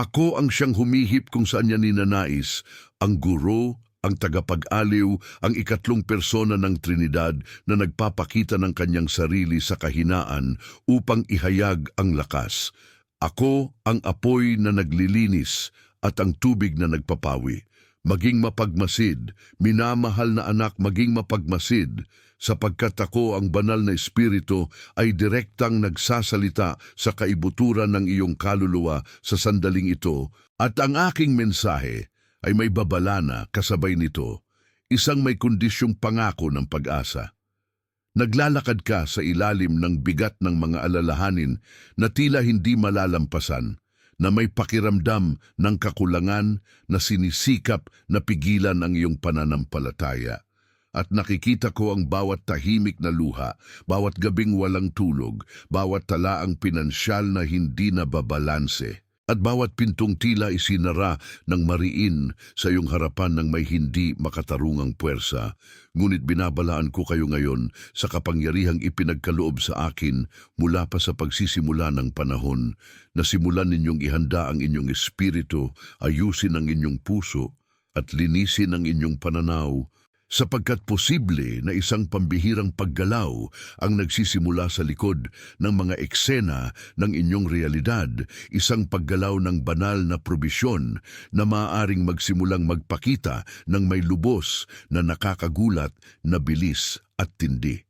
Ako ang siyang humihip kung saan niya ninanais, ang guro, ang tagapag-aliw, ang ikatlong persona ng Trinidad na nagpapakita ng kanyang sarili sa kahinaan upang ihayag ang lakas. Ako ang apoy na naglilinis at ang tubig na nagpapawi. Maging mapagmasid, minamahal na anak, maging mapagmasid, sapagkat ako ang banal na espiritu ay direktang nagsasalita sa kaibuturan ng iyong kaluluwa sa sandaling ito, at ang aking mensahe ay may babala na kasabay nito, isang may kondisyong pangako ng pag-asa. Naglalakad ka sa ilalim ng bigat ng mga alalahanin na tila hindi malalampasan, na may pakiramdam ng kakulangan na sinisikap na pigilan ang iyong pananampalataya. At nakikita ko ang bawat tahimik na luha, bawat gabing walang tulog, bawat talaang pinansyal na hindi nababalanse, at bawat pintong tila isinara ng mariin sa iyong harapan ng may hindi makatarungang puwersa. Ngunit binabalaan ko kayo ngayon sa kapangyarihang ipinagkaloob sa akin mula pa sa pagsisimula ng panahon, na simulan ninyong ihanda ang inyong espiritu, ayusin ang inyong puso, at linisin ang inyong pananaw, sapagkat posible na isang pambihirang paggalaw ang nagsisimula sa likod ng mga eksena ng inyong realidad, isang paggalaw ng banal na probisyon na maaaring magsimulang magpakita ng may lubos na nakakagulat na bilis at tindi.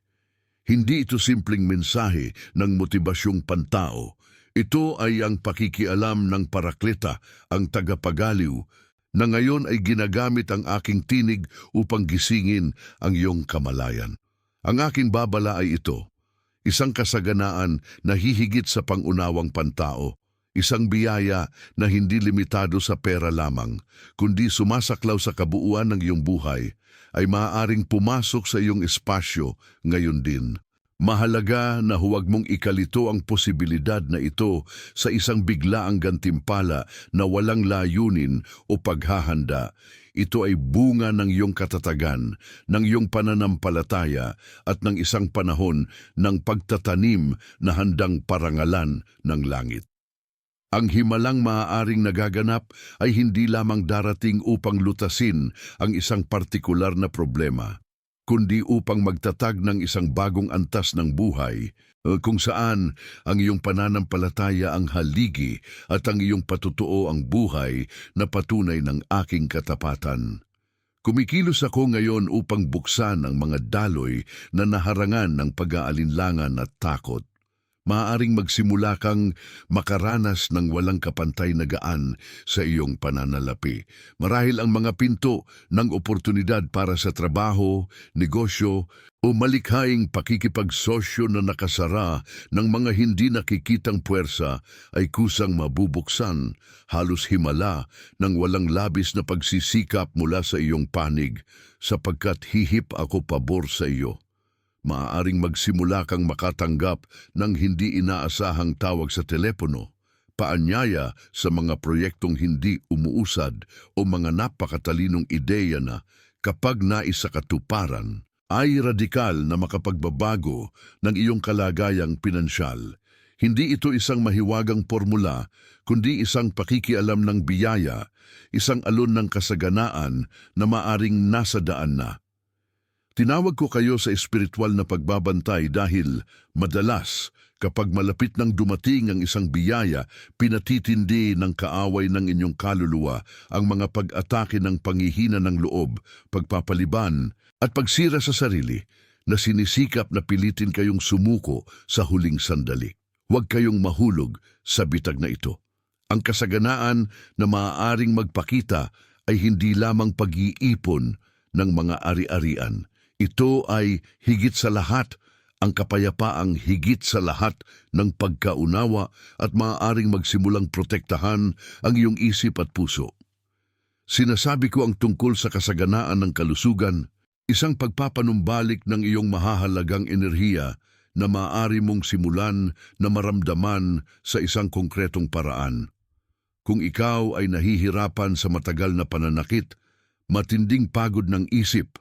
Hindi ito simpleng mensahe ng motibasyong pantao. Ito ay ang pakikialam ng Parakleta, ang tagapagaliw, na ngayon ay ginagamit ang aking tinig upang gisingin ang iyong kamalayan. Ang aking babala ay ito, isang kasaganaan na hihigit sa pangunawang pantao, isang biyaya na hindi limitado sa pera lamang, kundi sumasaklaw sa kabuuan ng iyong buhay, ay maaaring pumasok sa iyong espasyo ngayon din. Mahalaga na huwag mong ikalito ang posibilidad na ito sa isang biglaang gantimpala na walang layunin o paghahanda. Ito ay bunga ng iyong katatagan, ng iyong pananampalataya at ng isang panahon ng pagtatanim na handang parangalan ng langit. Ang himalang maaaring nagaganap ay hindi lamang darating upang lutasin ang isang partikular na problema, kundi upang magtatag ng isang bagong antas ng buhay, kung saan ang iyong pananampalataya ang haligi at ang iyong patutuo ang buhay na patunay ng aking katapatan. Kumikilos ako ngayon upang buksan ang mga daloy na naharangan ng pag-aalinlangan at takot. Maaaring magsimula kang makaranas ng walang kapantay na gaan sa iyong pananalapi. Marahil ang mga pinto ng oportunidad para sa trabaho, negosyo, o malikhaing pakikipagsosyo na nakasara ng mga hindi nakikitang puwersa ay kusang mabubuksan, halos himala ng walang labis na pagsisikap mula sa iyong panig, sapagkat hihip ako pabor sa iyo. Maaaring magsimula kang makatanggap ng hindi inaasahang tawag sa telepono, paanyaya sa mga proyektong hindi umuusad o mga napakatalinong ideya na, kapag nais sa katuparan, ay radikal na makapagbabago ng iyong kalagayang pinansyal. Hindi ito isang mahiwagang formula, kundi isang pakikialam ng biyaya, isang alon ng kasaganaan na maaring nasa daan na. Tinawag ko kayo sa espiritual na pagbabantay dahil madalas kapag malapit nang dumating ang isang biyaya, pinatitindi ng kaaway ng inyong kaluluwa ang mga pag-atake ng panghihina ng loob, pagpapaliban at pagsira sa sarili na sinisikap na pilitin kayong sumuko sa huling sandali. Huwag kayong mahulog sa bitag na ito. Ang kasaganaan na maaaring magpakita ay hindi lamang pag-iipon ng mga ari-arian. Ito ay higit sa lahat ang kapayapaang higit sa lahat ng pagkaunawa at maaaring magsimulang protektahan ang iyong isip at puso. Sinasabi ko ang tungkol sa kasaganaan ng kalusugan, isang pagpapanumbalik ng iyong mahahalagang enerhiya na maaari mong simulan na maramdaman sa isang konkretong paraan. Kung ikaw ay nahihirapan sa matagal na pananakit, matinding pagod ng isip,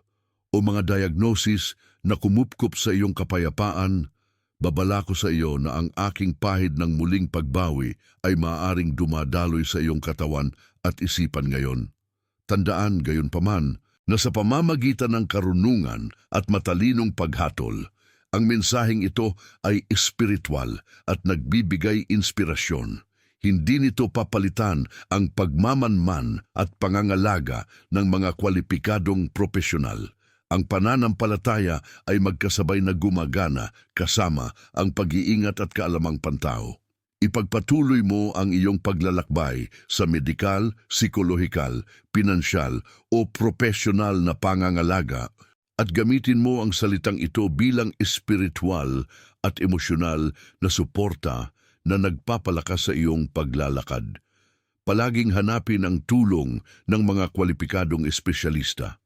o mga diagnosis na kumupkup sa iyong kapayapaan, Babala ko sa iyo na ang aking pahid ng muling pagbawi ay maaaring dumadaloy sa iyong katawan at isipan ngayon. Tandaan gayon paman na sa pamamagitan ng karunungan at matalinong paghatol, ang mensaheng ito ay espiritual at nagbibigay inspirasyon. Hindi nito papalitan ang pagmamanman at pangangalaga ng mga kwalipikadong propesyonal. Ang pananampalataya ay magkasabay na gumagana kasama ang pag-iingat at kaalamang pantao. Ipagpatuloy mo ang iyong paglalakbay sa medikal, psikolohikal, pinansyal o propesyonal na pangangalaga at gamitin mo ang salitang ito bilang espiritual at emosyonal na suporta na nagpapalakas sa iyong paglalakad. Palaging hanapin ang tulong ng mga kwalipikadong espesyalista.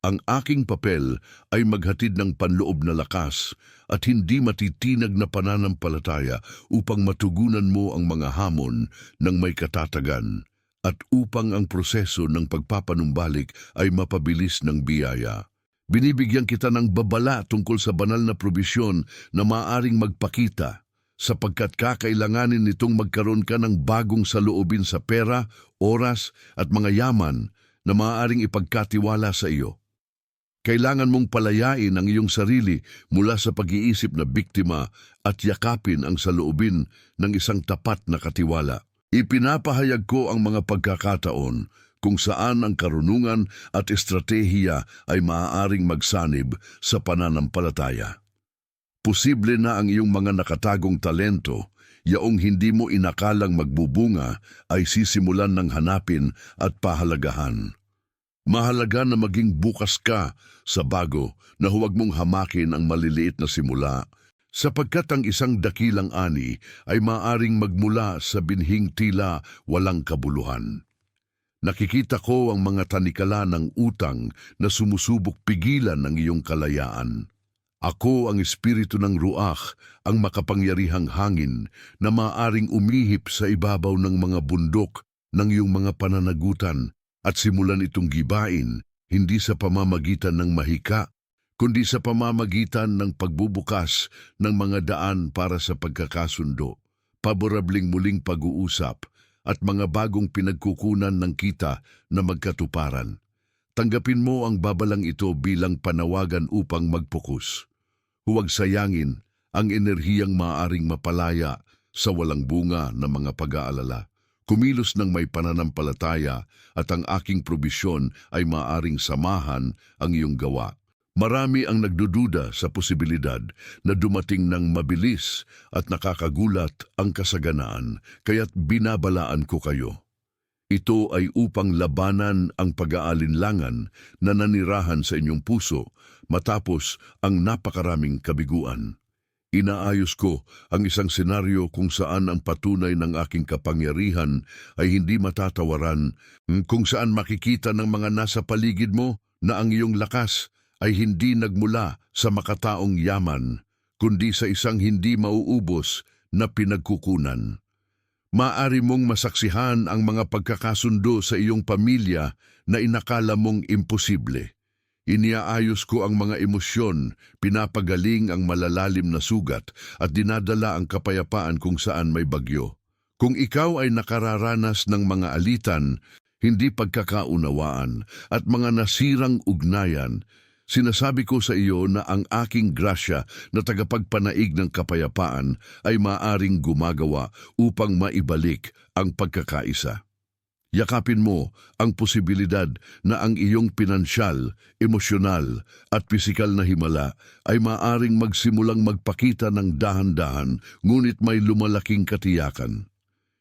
Ang aking papel ay maghatid ng panloob na lakas at hindi matitinag na pananampalataya upang matugunan mo ang mga hamon ng may katatagan at upang ang proseso ng pagpapanumbalik ay mapabilis ng biyaya. Binibigyan kita ng babala tungkol sa banal na probisyon na maaaring magpakita sapagkat kakailanganin nitong magkaroon ka ng bagong saloobin sa pera, oras at mga yaman na maaaring ipagkatiwala sa iyo. Kailangan mong palayain ang iyong sarili mula sa pag-iisip na biktima at yakapin ang saloobin ng isang tapat na katiwala. Ipinapahayag ko ang mga pagkakataon kung saan ang karunungan at estratehiya ay maaaring magsanib sa pananampalataya. Posible na ang iyong mga nakatagong talento, yaong hindi mo inakalang magbubunga, ay sisimulan ng hanapin at pahalagahan. Mahalaga na maging bukas ka sa bago na huwag mong hamakin ang maliliit na simula, sapagkat ang isang dakilang ani ay maaring magmula sa binhing tila walang kabuluhan. Nakikita ko ang mga tanikala ng utang na sumusubok pigilan ng iyong kalayaan. Ako ang espiritu ng ruach, ang makapangyarihang hangin na maaring umihip sa ibabaw ng mga bundok ng iyong mga pananagutan at simulan itong gibain, hindi sa pamamagitan ng mahika, kundi sa pamamagitan ng pagbubukas ng mga daan para sa pagkakasundo, paborabling muling pag-uusap, at mga bagong pinagkukunan ng kita na magkatuparan. Tanggapin mo ang babalang ito bilang panawagan upang magpokus. Huwag sayangin ang enerhiyang maaaring mapalaya sa walang bunga na mga pag-aalala. Kumilos ng may pananampalataya at ang aking probisyon ay maaaring samahan ang iyong gawa. Marami ang nagdududa sa posibilidad na dumating ng mabilis at nakakagulat ang kasaganaan, kaya't binabalaan ko kayo. Ito ay upang labanan ang pag-aalinlangan na nanirahan sa inyong puso matapos ang napakaraming kabiguan. Inaayos ko ang isang senaryo kung saan ang patunay ng aking kapangyarihan ay hindi matatawaran, kung saan makikita ng mga nasa paligid mo na ang iyong lakas ay hindi nagmula sa makataong yaman, kundi sa isang hindi mauubos na pinagkukunan. Maaari mong masaksihan ang mga pagkakasundo sa iyong pamilya na inakala mong imposible. Iniaayos ko ang mga emosyon, pinapagaling ang malalalim na sugat at dinadala ang kapayapaan kung saan may bagyo. Kung ikaw ay nakararanas ng mga alitan, hindi pagkakaunawaan at mga nasirang ugnayan, sinasabi ko sa iyo na ang aking grasya na tagapagpanaig ng kapayapaan ay maaring gumagawa upang maibalik ang pagkakaisa. Yakapin mo ang posibilidad na ang iyong pinansyal, emosyonal at pisikal na himala ay maaring magsimulang magpakita ng dahan-dahan ngunit may lumalaking katiyakan.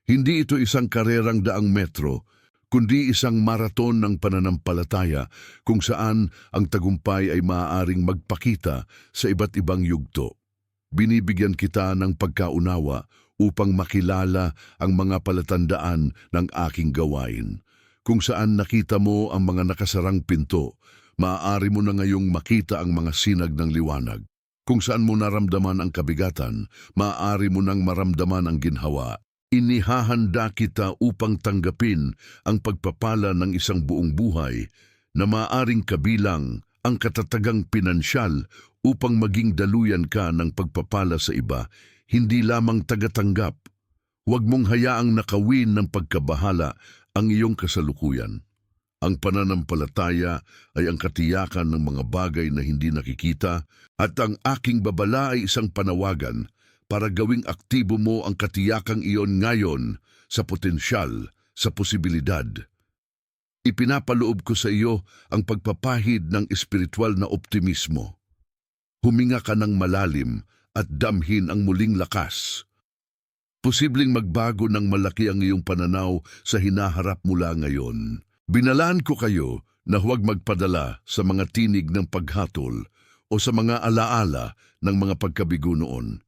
Hindi ito isang karerang daang metro, kundi isang maraton ng pananampalataya kung saan ang tagumpay ay maaaring magpakita sa iba't ibang yugto. Binibigyan kita ng pagkaunawa upang makilala ang mga palatandaan ng aking gawain. Kung saan nakita mo ang mga nakasarang pinto, maaari mo na ngayong makita ang mga sinag ng liwanag. Kung saan mo naramdaman ang kabigatan, maaari mo nang maramdaman ang ginhawa. Inihahanda kita upang tanggapin ang pagpapala ng isang buong buhay na maaring kabilang ang katatagang pinansyal upang maging daluyan ka ng pagpapala sa iba, hindi lamang tagatanggap. Huwag mong hayaang nakawin ng pagkabahala ang iyong kasalukuyan. Ang pananampalataya ay ang katiyakan ng mga bagay na hindi nakikita, at ang aking babala ay isang panawagan para gawing aktibo mo ang katiyakang iyon ngayon sa potensyal, sa posibilidad. Ipinapaloob ko sa iyo ang pagpapahid ng espiritual na optimismo. Huminga ka ng malalim at damhin ang muling lakas. Posibleng magbago ng malaki ang iyong pananaw sa hinaharap mula ngayon. Binalaan ko kayo na huwag magpadala sa mga tinig ng paghatol o sa mga alaala ng mga pagkabigo noon.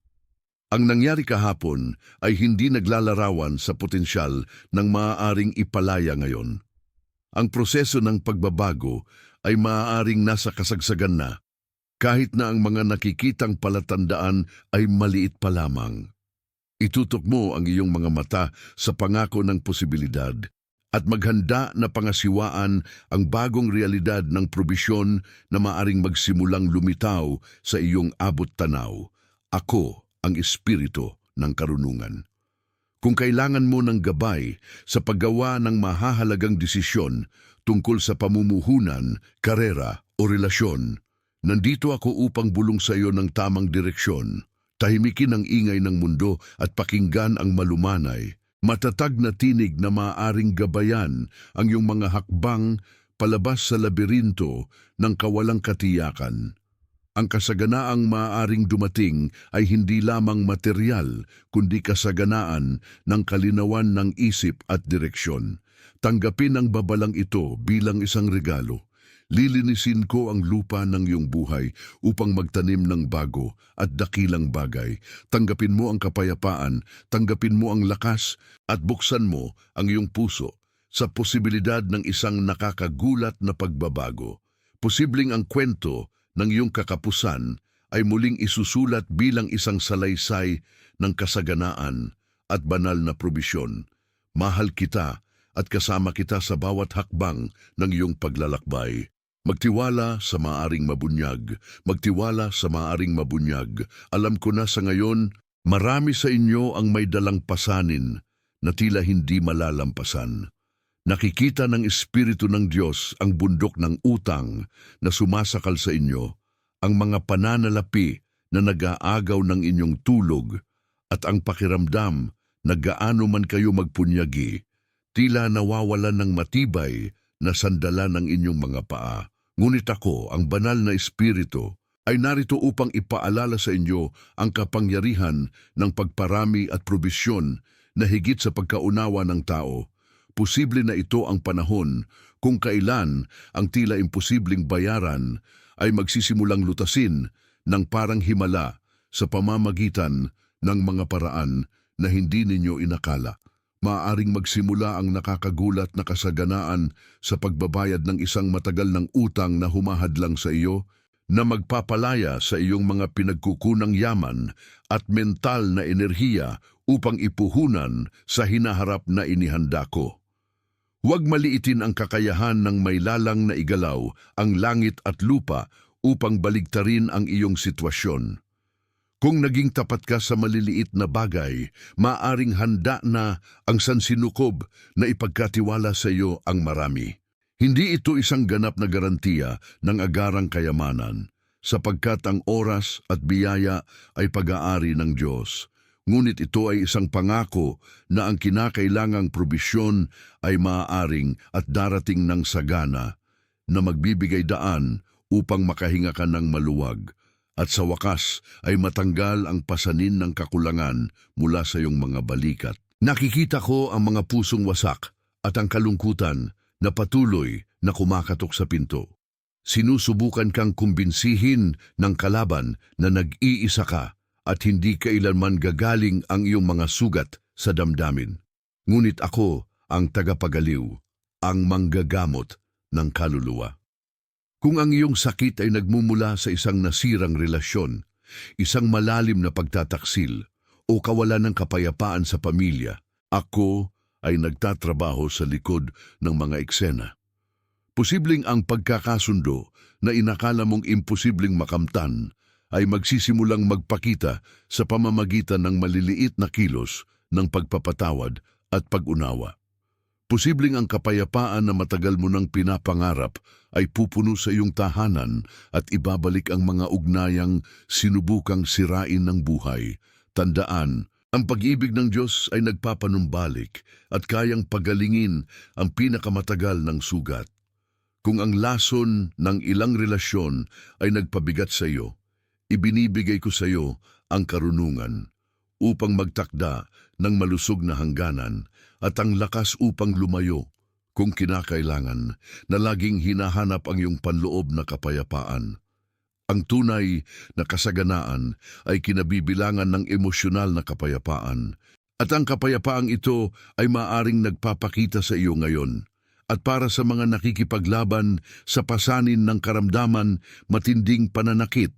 Ang nangyari kahapon ay hindi naglalarawan sa potensyal ng maaaring ipalaya ngayon. Ang proseso ng pagbabago ay maaaring nasa kasagsagan na, kahit na ang mga nakikitang palatandaan ay maliit pa lamang. Itutok mo ang iyong mga mata sa pangako ng posibilidad at maghanda na pangasiwaan ang bagong realidad ng probisyon na maaring magsimulang lumitaw sa iyong abot tanaw. Ako ang espiritu ng karunungan. Kung kailangan mo ng gabay sa paggawa ng mahahalagang desisyon tungkol sa pamumuhunan, karera o relasyon, nandito ako upang bulong sa iyo ng tamang direksyon. Tahimikin ang ingay ng mundo at pakinggan ang malumanay, matatag na tinig na maaaring gabayan ang iyong mga hakbang palabas sa labirinto ng kawalang katiyakan. Ang kasaganaang maaaring dumating ay hindi lamang material, kundi kasaganaan ng kalinawan ng isip at direksyon. Tanggapin ang babalang ito bilang isang regalo. Lilinisin ko ang lupa ng iyong buhay upang magtanim ng bago at dakilang bagay. Tanggapin mo ang kapayapaan, tanggapin mo ang lakas, at buksan mo ang iyong puso sa posibilidad ng isang nakakagulat na pagbabago. Posibleng ang kwento ng iyong kakapusan ay muling isusulat bilang isang salaysay ng kasaganaan at banal na probisyon. Mahal kita at kasama kita sa bawat hakbang ng iyong paglalakbay. Magtiwala sa maaring mabunyag. Magtiwala sa maaring mabunyag. Alam ko na sa ngayon, marami sa inyo ang may dalang pasanin na tila hindi malalampasan. Nakikita ng Espiritu ng Diyos ang bundok ng utang na sumasakal sa inyo, ang mga pananalapi na nag-aagaw ng inyong tulog, at ang pakiramdam na gaano man kayo magpunyagi, tila nawawalan ng matibay na sandalan ng inyong mga paa. Ngunit ako, ang banal na Espiritu, ay narito upang ipaalala sa inyo ang kapangyarihan ng pagparami at probisyon na higit sa pagkaunawa ng tao. Posible na ito ang panahon kung kailan ang tila imposibleng bayaran ay magsisimulang lutasin ng parang himala sa pamamagitan ng mga paraan na hindi ninyo inakala. Maaaring magsimula ang nakakagulat na kasaganaan sa pagbabayad ng isang matagal ng utang na humahadlang sa iyo, na magpapalaya sa iyong mga pinagkukunang yaman at mental na enerhiya upang ipuhunan sa hinaharap na inihanda ko. Huwag maliitin ang kakayahan ng may lalang na igalaw ang langit at lupa upang baligtarin ang iyong sitwasyon. Kung naging tapat ka sa maliliit na bagay, maaring handa na ang sansinukob na ipagkatiwala sa iyo ang marami. Hindi ito isang ganap na garantiya ng agarang kayamanan, sapagkat ang oras at biyaya ay pag-aari ng Diyos. Ngunit ito ay isang pangako na ang kinakailangang probisyon ay maaaring at darating ng sagana na magbibigay daan upang makahinga ka ng maluwag. At sa wakas ay matanggal ang pasanin ng kakulangan mula sa iyong mga balikat. Nakikita ko ang mga pusong wasak at ang kalungkutan na patuloy na kumakatok sa pinto. Sinusubukan kang kumbinsihin ng kalaban na nag-iisa ka at hindi kailanman gagaling ang iyong mga sugat sa damdamin. Ngunit ako ang tagapagaliw, ang manggagamot ng kaluluwa. Kung ang iyong sakit ay nagmumula sa isang nasirang relasyon, isang malalim na pagtataksil, o kawalan ng kapayapaan sa pamilya, ako ay nagtatrabaho sa likod ng mga eksena. Posibleng ang pagkakasundo na inakala mong imposibleng makamtan ay magsisimulang magpakita sa pamamagitan ng maliliit na kilos ng pagpapatawad at pag-unawa. Posibleng ang kapayapaan na matagal mo nang pinapangarap ay pupuno sa iyong tahanan at ibabalik ang mga ugnayang sinubukang sirain ng buhay. Tandaan, ang pag-ibig ng Diyos ay nagpapanumbalik at kayang pagalingin ang pinakamatagal ng sugat. Kung ang lason ng ilang relasyon ay nagpabigat sa iyo, ibinibigay ko sa iyo ang karunungan upang magtakda ng malusog na hangganan at ang lakas upang lumayo kung kinakailangan na laging hinahanap ang iyong panloob na kapayapaan. Ang tunay na kasaganaan ay kinabibilangan ng emosyonal na kapayapaan at ang kapayapaang ito ay maaring nagpapakita sa iyo ngayon. At para sa mga nakikipaglaban sa pasanin ng karamdaman, matinding pananakit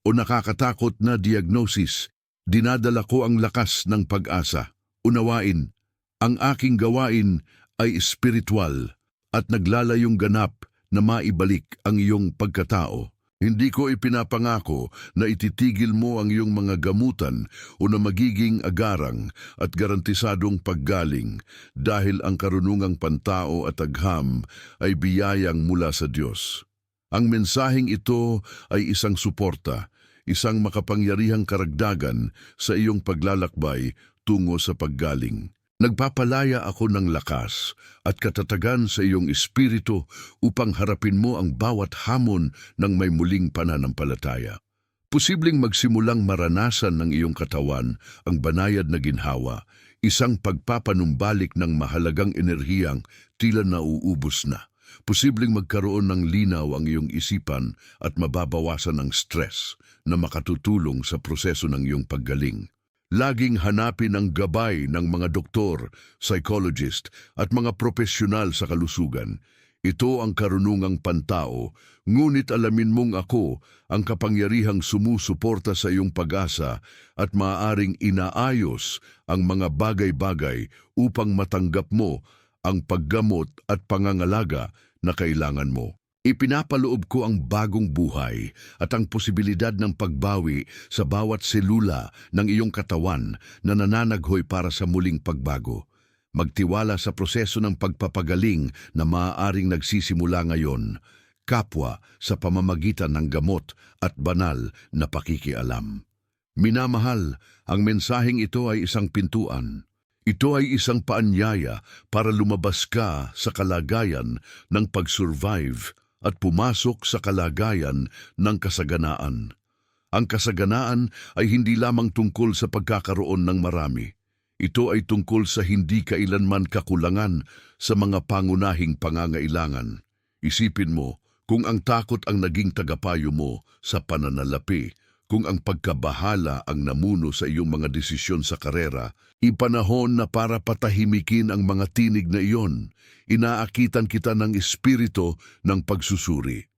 o nakakatakot na diagnosis, dinadala ko ang lakas ng pag-asa. Unawain, ang aking gawain ay espiritual at naglalayong ganap na maibalik ang iyong pagkatao. Hindi ko ipinapangako na ititigil mo ang iyong mga gamutan o na magiging agarang at garantisadong paggaling dahil ang karunungang pantao at agham ay biyayang mula sa Diyos. Ang mensaheng ito ay isang suporta, isang makapangyarihang karagdagan sa iyong paglalakbay tungo sa paggaling. Nagpapalaya ako ng lakas at katatagan sa iyong espiritu upang harapin mo ang bawat hamon ng may muling pananampalataya. Posibleng magsimulang maranasan ng iyong katawan ang banayad na ginhawa, isang pagpapanumbalik ng mahalagang enerhiyang tila nauubos na. Posibleng magkaroon ng linaw ang iyong isipan at mababawasan ang stress na makatutulong sa proseso ng iyong paggaling. Laging hanapin ang gabay ng mga doktor, psychologist at mga profesional sa kalusugan. Ito ang karunungang pantao, ngunit alamin mong ako ang kapangyarihang sumusuporta sa iyong pag-asa at maaaring inaayos ang mga bagay-bagay upang matanggap mo ang paggamot at pangangalaga na kailangan mo. Ipinapaloob ko ang bagong buhay at ang posibilidad ng pagbawi sa bawat selula ng iyong katawan na nananaghoy para sa muling pagbago. Magtiwala sa proseso ng pagpapagaling na maaaring nagsisimula ngayon, kapwa sa pamamagitan ng gamot at banal na pakikialam. Minamahal, ang mensaheng ito ay isang pintuan. Ito ay isang paanyaya para lumabas ka sa kalagayan ng pag-survive at pumasok sa kalagayan ng kasaganaan. Ang kasaganaan ay hindi lamang tungkol sa pagkakaroon ng marami. Ito ay tungkol sa hindi kailanman kakulangan sa mga pangunahing pangangailangan. Isipin mo, kung ang takot ang naging tagapayo mo sa pananalapi, kung ang pagkabahala ang namuno sa iyong mga desisyon sa karera, ipanahon na para patahimikin ang mga tinig na iyon, inaakitan kita ng espiritu ng pagsusuri.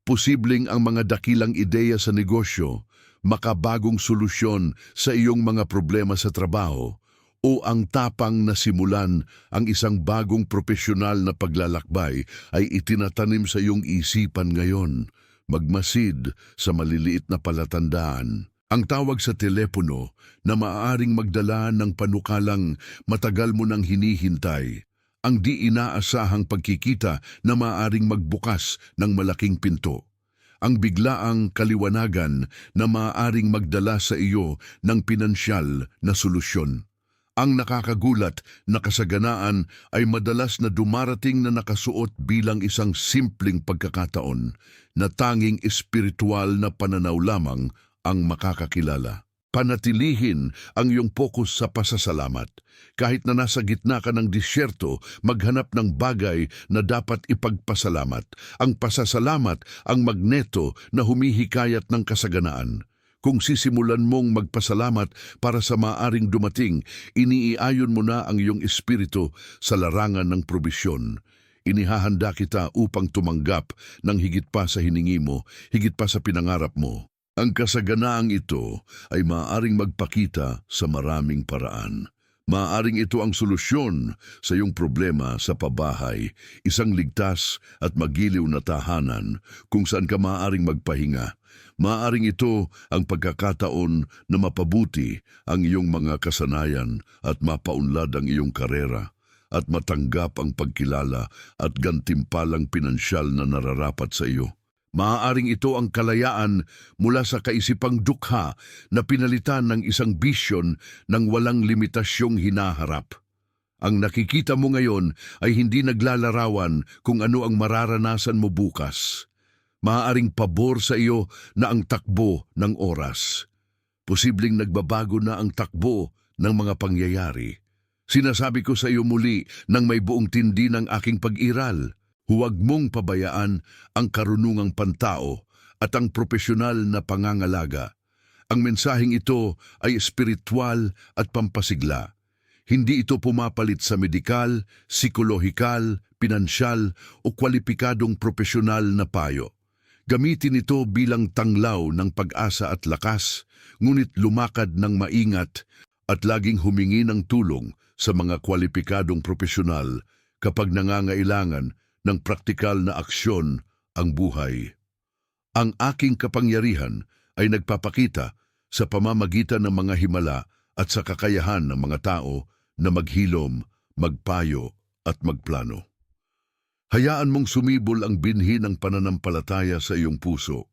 Posibleng ang mga dakilang ideya sa negosyo, makabagong solusyon sa iyong mga problema sa trabaho, o ang tapang na simulan ang isang bagong profesional na paglalakbay ay itinatanim sa iyong isipan ngayon. Magmasid sa maliliit na palatandaan. Ang tawag sa telepono na maaaring magdala ng panukalang matagal mo nang hinihintay. Ang di inaasahang pagkikita na maaaring magbukas ng malaking pinto. Ang biglaang kaliwanagan na maaaring magdala sa iyo ng pinansyal na solusyon. Ang nakakagulat na kasaganaan ay madalas na dumarating na nakasuot bilang isang simpleng pagkakataon na tanging espiritual na pananaw lamang ang makakakilala. Panatilihin ang iyong focus sa pasasalamat. Kahit na nasa gitna ka ng disyerto, maghanap ng bagay na dapat ipagpasalamat. Ang pasasalamat ang magneto na humihikayat ng kasaganaan. Kung sisimulan mong magpasalamat para sa maaring dumating, iniiayon mo na ang iyong espiritu sa larangan ng probisyon. Inihahanda kita upang tumanggap ng higit pa sa hiningi mo, higit pa sa pinangarap mo. Ang kasaganaang ito ay maaaring magpakita sa maraming paraan. Maaaring ito ang solusyon sa iyong problema sa pabahay, isang ligtas at magiliw na tahanan kung saan ka maaaring magpahinga. Maaaring ito ang pagkakataon na mapabuti ang iyong mga kasanayan at mapaunlad ang iyong karera at matanggap ang pagkilala at gantimpalang pinansyal na nararapat sa iyo. Maaaring ito ang kalayaan mula sa kaisipang dukha na pinalitan ng isang bisyon ng walang limitasyong hinaharap. Ang nakikita mo ngayon ay hindi naglalarawan kung ano ang mararanasan mo bukas. Maaaring pabor sa iyo na ang takbo ng oras. Posibleng nagbabago na ang takbo ng mga pangyayari. Sinasabi ko sa iyo muli nang may buong tindi ng aking pag-iral. Huwag mong pabayaan ang karunungang pantao at ang propesyonal na pangangalaga. Ang mensaheng ito ay espiritual at pampasigla. Hindi ito pumapalit sa medikal, psikolohikal, pinansyal o kwalipikadong propesyonal na payo. Gamitin ito bilang tanglaw ng pag-asa at lakas, ngunit lumakad ng maingat at laging humingi ng tulong sa mga kwalipikadong propesyonal kapag nangangailangan ng praktikal na aksyon ang buhay. Ang aking kapangyarihan ay nagpapakita sa pamamagitan ng mga himala at sa kakayahan ng mga tao na maghilom, magpayo at magplano. Hayaan mong sumibol ang binhi ng pananampalataya sa iyong puso.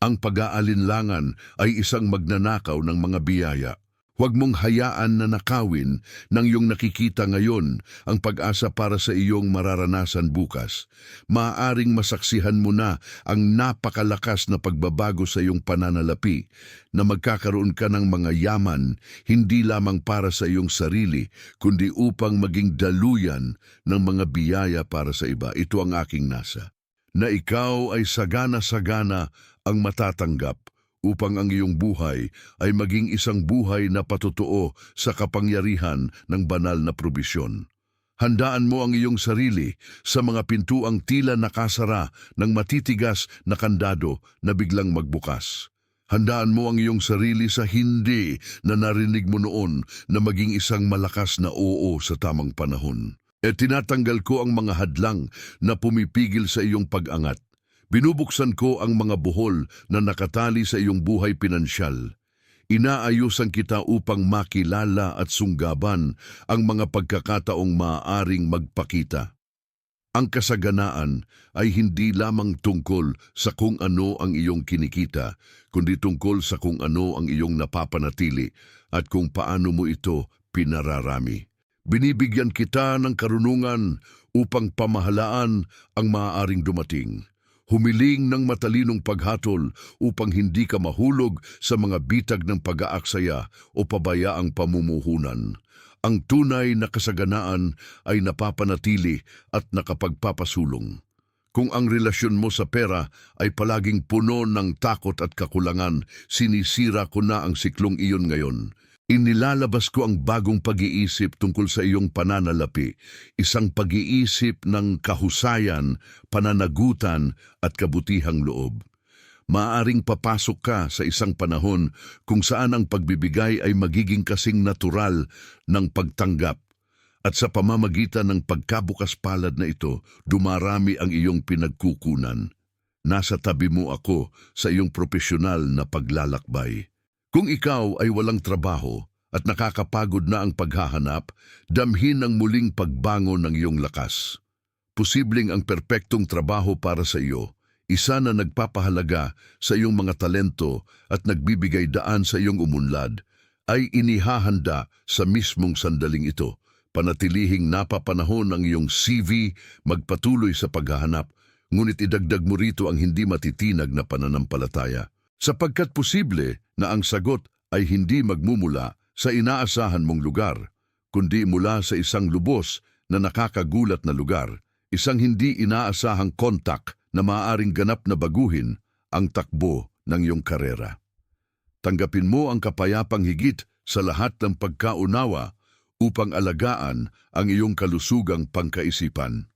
Ang pag-aalinlangan ay isang magnanakaw ng mga biyaya. Huwag mong hayaan na nakawin ng iyong nakikita ngayon ang pag-asa para sa iyong mararanasan bukas. Maaaring masaksihan mo na ang napakalakas na pagbabago sa iyong pananalapi na magkakaroon ka ng mga yaman hindi lamang para sa iyong sarili kundi upang maging daluyan ng mga biyaya para sa iba. Ito ang aking nasa. Na ikaw ay sagana-sagana ang matatanggap upang ang iyong buhay ay maging isang buhay na patotoo sa kapangyarihan ng banal na probisyon. Handaan mo ang iyong sarili sa mga pintuang tila nakasara ng matitigas na kandado na biglang magbukas. Handaan mo ang iyong sarili sa hindi na narinig mo noon na maging isang malakas na oo sa tamang panahon. Tinatanggal ko ang mga hadlang na pumipigil sa iyong pag-angat. Binubuksan ko ang mga buhol na nakatali sa iyong buhay pinansyal. Inaayusan kita upang makilala at sunggaban ang mga pagkakataong maaaring magpakita. Ang kasaganaan ay hindi lamang tungkol sa kung ano ang iyong kinikita, kundi tungkol sa kung ano ang iyong napapanatili at kung paano mo ito pinararami. Binibigyan kita ng karunungan upang pamahalaan ang maaaring dumating. Humiling ng matalinong paghatol upang hindi ka mahulog sa mga bitag ng pag-aaksaya o pabayaang pamumuhunan. Ang tunay na kasaganaan ay napapanatili at nakapagpapasulong. Kung ang relasyon mo sa pera ay palaging puno ng takot at kakulangan, sinisira ko na ang siklong iyon ngayon. Inilalabas ko ang bagong pag-iisip tungkol sa iyong pananalapi, isang pag-iisip ng kahusayan, pananagutan at kabutihang loob. Maaaring papasok ka sa isang panahon kung saan ang pagbibigay ay magiging kasing natural ng pagtanggap. At sa pamamagitan ng pagkabukas palad na ito, dumarami ang iyong pinagkukunan. Nasa tabi mo ako sa iyong propesyonal na paglalakbay. Kung ikaw ay walang trabaho at nakakapagod na ang paghahanap, damhin ang muling pagbangon ng iyong lakas. Posibleng ang perpektong trabaho para sa iyo, isa na nagpapahalaga sa iyong mga talento at nagbibigay daan sa iyong umunlad, ay inihahanda sa mismong sandaling ito. Panatilihing napapanahon ang iyong CV, magpatuloy sa paghahanap, ngunit idagdag mo rito ang hindi matitinag na pananampalataya. Sapagkat posible na ang sagot ay hindi magmumula sa inaasahan mong lugar, kundi mula sa isang lubos na nakakagulat na lugar, isang hindi inaasahang kontak na maaaring ganap na baguhin ang takbo ng iyong karera. Tanggapin mo ang kapayapang higit sa lahat ng pagkaunawa upang alagaan ang iyong kalusugang pangkaisipan.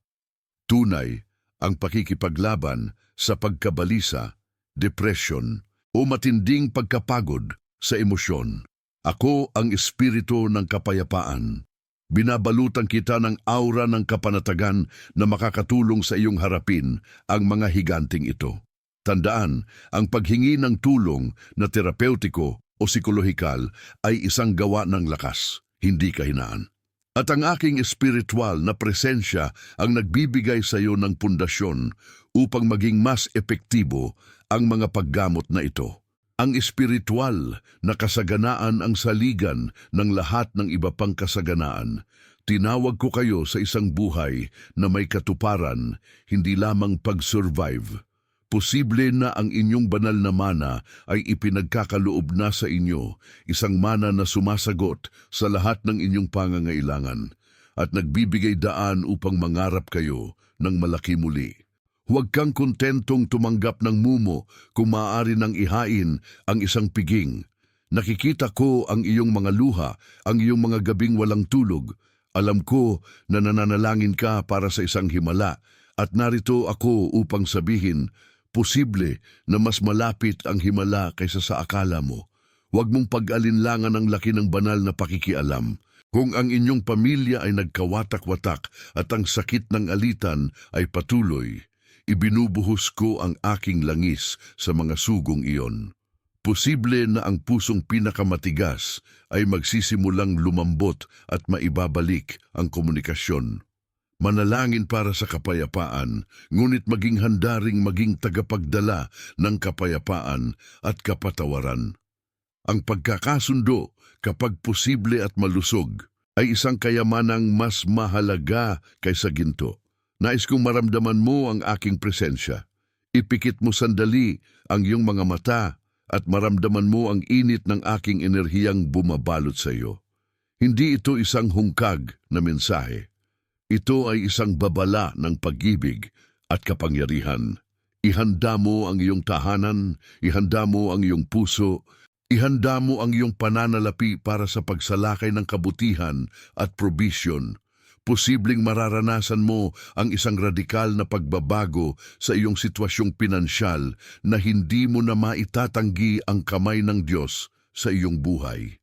Tunay ang pakikipaglaban sa pagkabalisa, depresyon, o matinding pagkapagod sa emosyon. Ako ang espiritu ng kapayapaan. Binabalutan kita ng aura ng kapanatagan na makakatulong sa iyong harapin ang mga higanting ito. Tandaan, ang paghingi ng tulong na terapeutiko o psikolohikal ay isang gawa ng lakas, hindi kahinaan. At ang aking espiritual na presensya ang nagbibigay sa iyo ng pundasyon upang maging mas epektibo ang mga paggamot na ito. Ang espiritual na kasaganaan ang saligan ng lahat ng iba pang kasaganaan. Tinawag ko kayo sa isang buhay na may katuparan, hindi lamang pag-survive. Posible na ang inyong banal na mana ay ipinagkakaloob na sa inyo, isang mana na sumasagot sa lahat ng inyong pangangailangan at nagbibigay daan upang mangarap kayo ng malaki muli. Huwag kang kontentong tumanggap ng mumo kung maaari nang ihain ang isang piging. Nakikita ko ang iyong mga luha, ang iyong mga gabing walang tulog. Alam ko na nananalangin ka para sa isang himala at narito ako upang sabihin, posible na mas malapit ang himala kaysa sa akala mo. Huwag mong pag-alinlangan ang laki ng banal na pakikialam. Kung ang inyong pamilya ay nagkawatak-watak at ang sakit ng alitan ay patuloy, ibinubuhos ko ang aking langis sa mga sugong iyon. Posible na ang pusong pinakamatigas ay magsisimulang lumambot at maibabalik ang komunikasyon. Manalangin para sa kapayapaan, ngunit maging handa ring maging tagapagdala ng kapayapaan at kapatawaran. Ang pagkakasundo, kapag posible at malusog, ay isang kayamanang mas mahalaga kaysa ginto. Nais kong maramdaman mo ang aking presensya. Ipikit mo sandali ang iyong mga mata at maramdaman mo ang init ng aking enerhiyang bumabalot sa iyo. Hindi ito isang hungkag na mensahe. Ito ay isang babala ng pag-ibig at kapangyarihan. Ihanda mo ang iyong tahanan, ihanda mo ang iyong puso, ihanda mo ang iyong pananalapi para sa pagsalakay ng kabutihan at provision. Posibleng mararanasan mo ang isang radikal na pagbabago sa iyong sitwasyong pinansyal na hindi mo na maitatanggi ang kamay ng Diyos sa iyong buhay.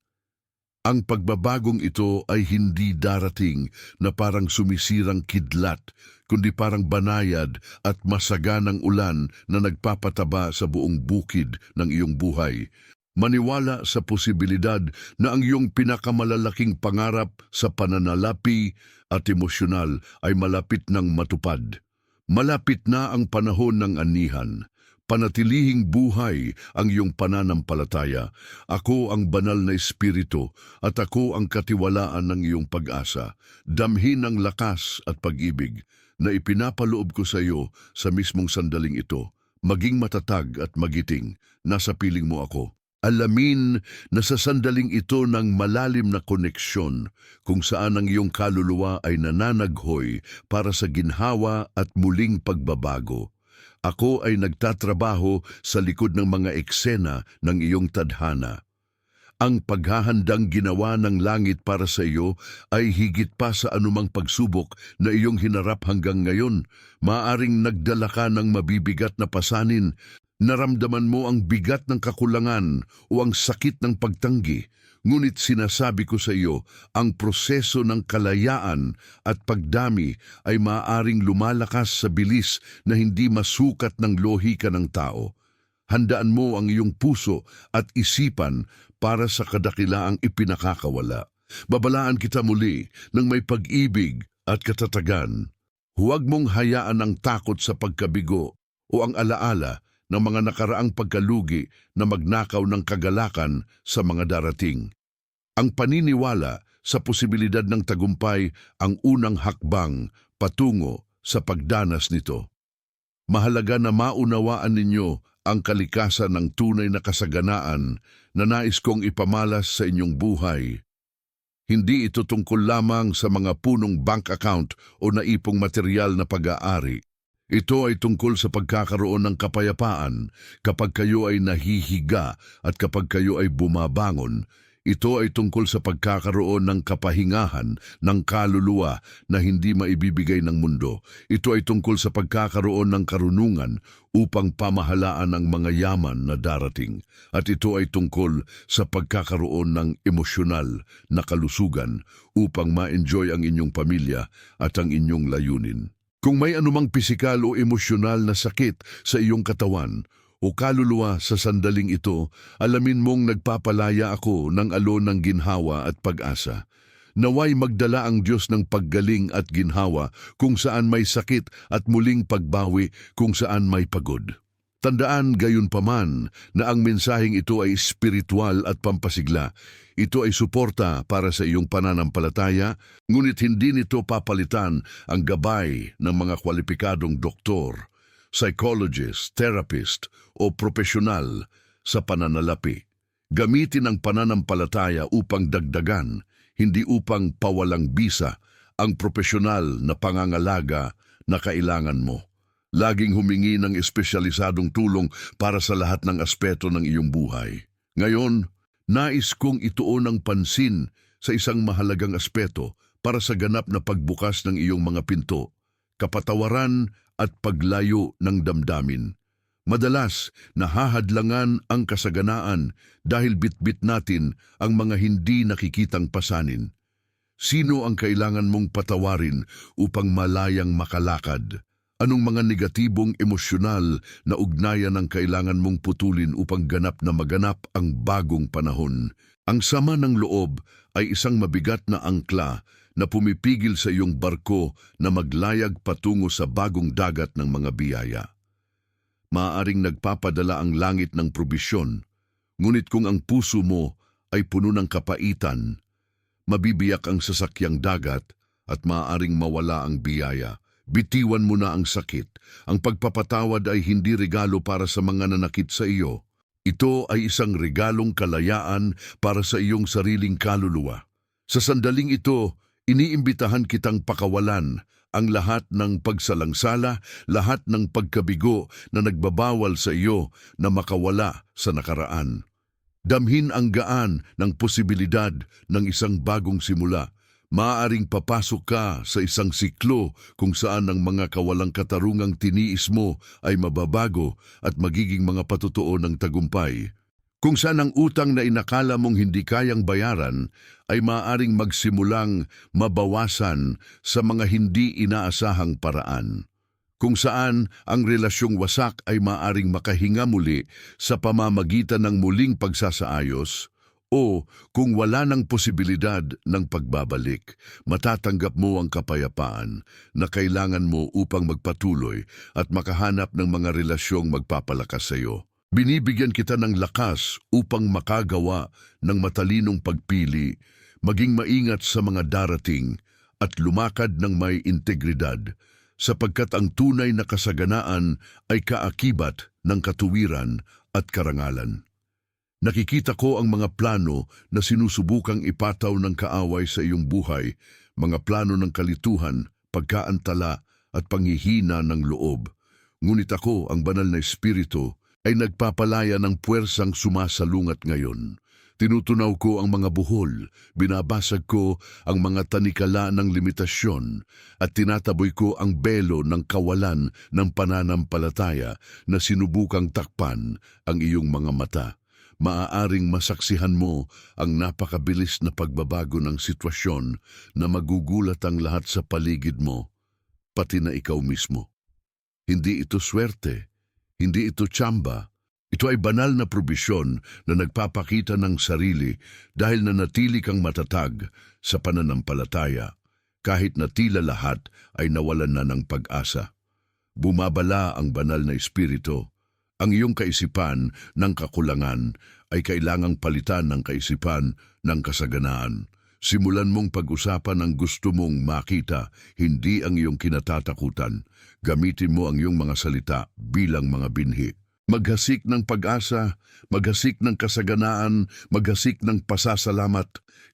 Ang pagbabagong ito ay hindi darating na parang sumisirang kidlat, kundi parang banayad at masaganang ulan na nagpapataba sa buong bukid ng iyong buhay. Maniwala sa posibilidad na ang iyong pinakamalalaking pangarap sa pananalapi at emosyonal ay malapit ng matupad. Malapit na ang panahon ng anihan. Panatilihing buhay ang iyong pananampalataya. Ako ang banal na espiritu at ako ang katiwalaan ng iyong pag-asa. Damhin ang lakas at pag-ibig na ipinapaloob ko sa iyo sa mismong sandaling ito. Maging matatag at magiting, nasa piling mo ako. Alamin na sa sandaling ito ng malalim na koneksyon kung saan ang iyong kaluluwa ay nananaghoy para sa ginhawa at muling pagbabago. Ako ay nagtatrabaho sa likod ng mga eksena ng iyong tadhana. Ang paghahandang ginawa ng langit para sa iyo ay higit pa sa anumang pagsubok na iyong hinarap hanggang ngayon. Maaring nagdala ka ng mabibigat na pasanin. Naramdaman mo ang bigat ng kakulangan o ang sakit ng pagtanggi, ngunit sinasabi ko sa iyo, ang proseso ng kalayaan at pagdami ay maaaring lumalakas sa bilis na hindi masukat ng lohika ng tao. Handaan mo ang iyong puso at isipan para sa kadakilaang ipinakakawala. Babalaan kita muli ng may pag-ibig at katatagan. Huwag mong hayaan ang takot sa pagkabigo o ang alaala ng mga nakaraang pagkalugi na magnakaw ng kagalakan sa mga darating. Ang paniniwala sa posibilidad ng tagumpay ang unang hakbang patungo sa pagdanas nito. Mahalaga na maunawaan ninyo ang kalikasan ng tunay na kasaganaan na nais kong ipamalas sa inyong buhay. Hindi ito tungkol lamang sa mga punong bank account o naipong material na pag-aari. Ito ay tungkol sa pagkakaroon ng kapayapaan kapag kayo ay nahihiga at kapag kayo ay bumabangon. Ito ay tungkol sa pagkakaroon ng kapahingahan ng kaluluwa na hindi maibibigay ng mundo. Ito ay tungkol sa pagkakaroon ng karunungan upang pamahalaan ang mga yaman na darating. At ito ay tungkol sa pagkakaroon ng emosyonal na kalusugan upang ma-enjoy ang inyong pamilya at ang inyong layunin. Kung may anumang pisikal o emosyonal na sakit sa iyong katawan o kaluluwa sa sandaling ito, alamin mong nagpapalaya ako ng alon ng ginhawa at pag-asa. Naway magdala ang Diyos ng paggaling at ginhawa kung saan may sakit at muling pagbawi kung saan may pagod. Tandaan gayon paman na ang mensaheng ito ay espiritual at pampasigla. Ito ay suporta para sa iyong pananampalataya, ngunit hindi nito papalitan ang gabay ng mga kwalipikadong doktor, psychologist, therapist o profesional sa pananalapi. Gamitin ang pananampalataya upang dagdagan, hindi upang pawalang bisa ang profesional na pangangalaga na kailangan mo. Laging humingi ng espesyalisadong tulong para sa lahat ng aspeto ng iyong buhay. Ngayon, nais kong ituon ang pansin sa isang mahalagang aspeto para sa ganap na pagbukas ng iyong mga pinto, kapatawaran at paglayo ng damdamin. Madalas, nahahadlangan ang kasaganaan dahil bitbit natin ang mga hindi nakikitang pasanin. Sino ang kailangan mong patawarin upang malayang makalakad? Anong mga negatibong emosyonal na ugnayan ang kailangan mong putulin upang ganap na maganap ang bagong panahon? Ang sama ng loob ay isang mabigat na angkla na pumipigil sa iyong barko na maglayag patungo sa bagong dagat ng mga biyaya. Maaaring nagpapadala ang langit ng probisyon, ngunit kung ang puso mo ay puno ng kapaitan, mabibiyak ang sasakyang dagat at maaaring mawala ang biyaya. Bitiwan mo na ang sakit. Ang pagpapatawad ay hindi regalo para sa mga nanakit sa iyo. Ito ay isang regalong kalayaan para sa iyong sariling kaluluwa. Sa sandaling ito, iniimbitahan kitang pakawalan ang lahat ng pagsalangsala, lahat ng pagkabigo na nagbabawal sa iyo na makawala sa nakaraan. Damhin ang gaan ng posibilidad ng isang bagong simula. Maaaring papasok ka sa isang siklo kung saan ang mga kawalang katarungang tiniis mo ay mababago at magiging mga patutuo ng tagumpay. Kung saan ang utang na inakala mong hindi kayang bayaran ay maaaring magsimulang mabawasan sa mga hindi inaasahang paraan. Kung saan ang relasyong wasak ay maaaring makahinga muli sa pamamagitan ng muling pagsasaayos, o kung wala ng posibilidad ng pagbabalik, matatanggap mo ang kapayapaan na kailangan mo upang magpatuloy at makahanap ng mga relasyong magpapalakas sa iyo. Binibigyan kita ng lakas upang makagawa ng matalinong pagpili, maging maingat sa mga darating at lumakad ng may integridad, sapagkat ang tunay na kasaganaan ay kaakibat ng katuwiran at karangalan. Nakikita ko ang mga plano na sinusubukang ipataw ng kaaway sa iyong buhay, mga plano ng kalituhan, pagkaantala at panghihina ng loob. Ngunit ako, ang banal na espiritu, ay nagpapalaya ng puwersang sumasalungat ngayon. Tinutunaw ko ang mga buhol, binabasag ko ang mga tanikala ng limitasyon, at tinataboy ko ang belo ng kawalan ng pananampalataya na sinubukang takpan ang iyong mga mata. Maaaring masaksihan mo ang napakabilis na pagbabago ng sitwasyon na magugulat ang lahat sa paligid mo, pati na ikaw mismo. Hindi ito swerte, hindi ito tsamba. Ito ay banal na probisyon na nagpapakita ng sarili dahil nanatili kang matatag sa pananampalataya, kahit na tila lahat ay nawalan na ng pag-asa. Bumabala ang banal na espiritu. Ang iyong kaisipan ng kakulangan ay kailangang palitan ng kaisipan ng kasaganaan. Simulan mong pag-usapan ang gusto mong makita, hindi ang iyong kinatatakutan. Gamitin mo ang iyong mga salita bilang mga binhi. Maghasik ng pag-asa, maghasik ng kasaganaan, maghasik ng pasasalamat.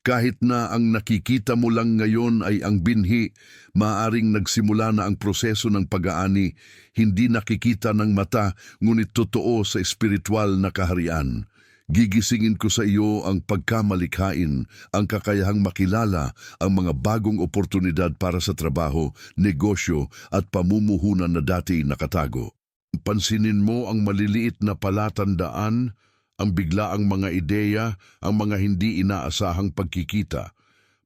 Kahit na ang nakikita mo lang ngayon ay ang binhi, maaaring nagsimula na ang proseso ng pag-aani, hindi nakikita ng mata, ngunit totoo sa espiritual na kaharian. Gigisingin ko sa iyo ang pagkamalikhain, ang kakayahang makilala ang mga bagong oportunidad para sa trabaho, negosyo at pamumuhunan na dati nakatago. Pansinin mo ang maliliit na palatandaan, ang biglaang mga ideya, ang mga hindi inaasahang pagkikita.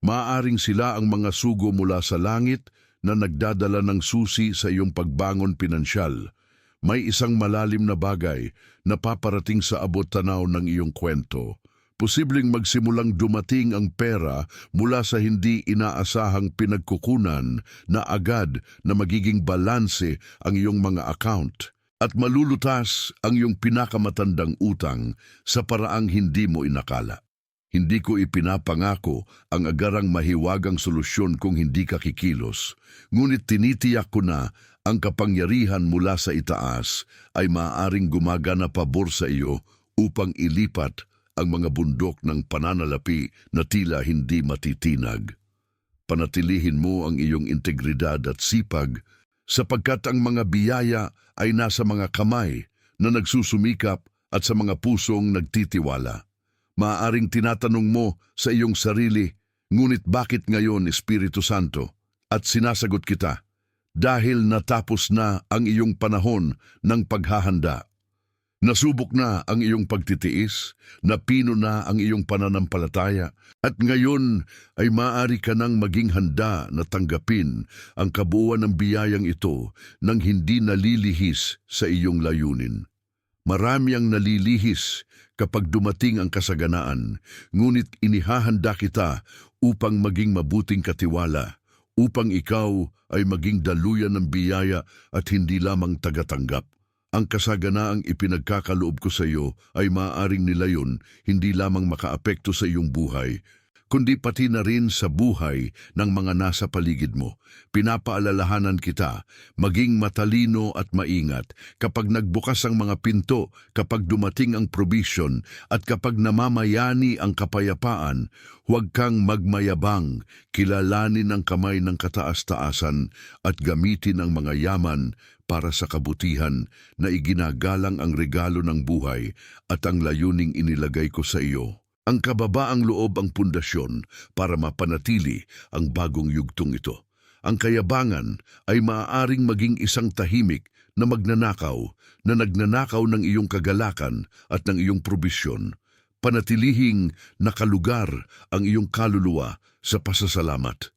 Maaaring sila ang mga sugo mula sa langit na nagdadala ng susi sa iyong pagbangon pinansyal. May isang malalim na bagay na paparating sa abot tanaw ng iyong kwento. Posibleng magsimulang dumating ang pera mula sa hindi inaasahang pinagkukunan na agad na magiging balanse ang iyong mga account at malulutas ang iyong pinakamatandang utang sa paraang hindi mo inakala. Hindi ko ipinapangako ang agarang mahiwagang solusyon kung hindi ka kikilos, ngunit tinitiyak ko na ang kapangyarihan mula sa itaas ay maaaring gumagana pabor sa iyo upang ilipat ang mga bundok ng pananalapi na tila hindi matitinag. Panatilihin mo ang iyong integridad at sipag sapagkat ang mga biyaya ay nasa mga kamay na nagsusumikap at sa mga pusong nagtitiwala. Maaaring tinatanong mo sa iyong sarili, ngunit bakit ngayon, Espiritu Santo? At sinasagot kita, dahil natapos na ang iyong panahon ng paghahanda. Nasubok na ang iyong pagtitiis, napino na ang iyong pananampalataya, at ngayon ay maaari ka nang maging handa na tanggapin ang kabuuan ng biyayang ito nang hindi nalilihis sa iyong layunin. Marami ang nalilihis kapag dumating ang kasaganaan, ngunit inihahanda kita upang maging mabuting katiwala, upang ikaw ay maging daluyan ng biyaya at hindi lamang tagatanggap. Ang kasaganaang ipinagkakaloob ko sa iyo ay maaaring nilayon hindi lamang makaapekto sa iyong buhay, kundi pati na rin sa buhay ng mga nasa paligid mo. Pinapaalalahanan kita, maging matalino at maingat kapag nagbukas ang mga pinto, kapag dumating ang provision, at kapag namamayani ang kapayapaan. Huwag kang magmayabang, kilalanin ang kamay ng kataas-taasan at gamitin ang mga yaman para sa kabutihan na iginagalang ang regalo ng buhay at ang layuning inilagay ko sa iyo. Ang kababaang loob ang pundasyon para mapanatili ang bagong yugtong ito. Ang kayabangan ay maaaring maging isang tahimik na magnanakaw, na nagnanakaw ng iyong kagalakan at ng iyong probisyon. Panatilihing nakalugar ang iyong kaluluwa sa pasasalamat.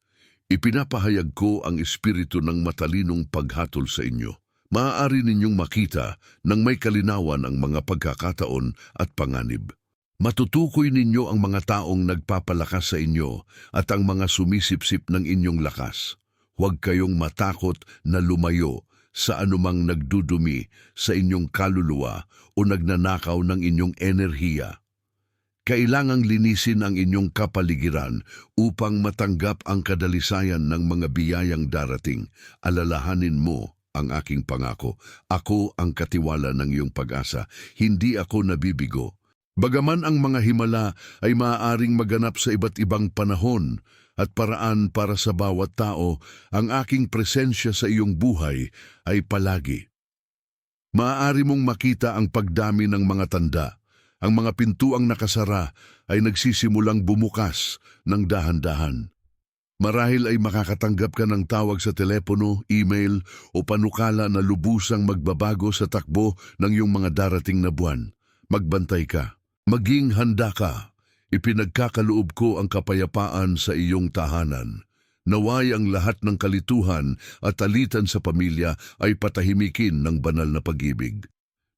Ipinapahayag ko ang espiritu ng matalinong paghatol sa inyo. Maaari ninyong makita ng may kalinawan ang mga pagkakataon at panganib. Matutukoy ninyo ang mga taong nagpapalakas sa inyo at ang mga sumisipsip ng inyong lakas. Huwag kayong matakot na lumayo sa anumang nagdudumi sa inyong kaluluwa o nagnanakaw ng inyong enerhiya. Kailangang linisin ang inyong kapaligiran upang matanggap ang kadalisayan ng mga biyayang darating. Alalahanin mo ang aking pangako. Ako ang katiwala ng iyong pag-asa. Hindi ako nabibigo. Bagaman ang mga himala ay maaaring maganap sa iba't ibang panahon at paraan para sa bawat tao, ang aking presensya sa iyong buhay ay palagi. Maaari mong makita ang pagdami ng mga tanda. Ang mga pintuang nakasara ay nagsisimulang bumukas ng dahan-dahan. Marahil ay makakatanggap ka ng tawag sa telepono, email o panukala na lubusang magbabago sa takbo ng iyong mga darating na buwan. Magbantay ka. Maging handa ka. Ipinagkakaloob ko ang kapayapaan sa iyong tahanan. Naway ang lahat ng kalituhan at alitan sa pamilya ay patahimikin ng banal na pag-ibig.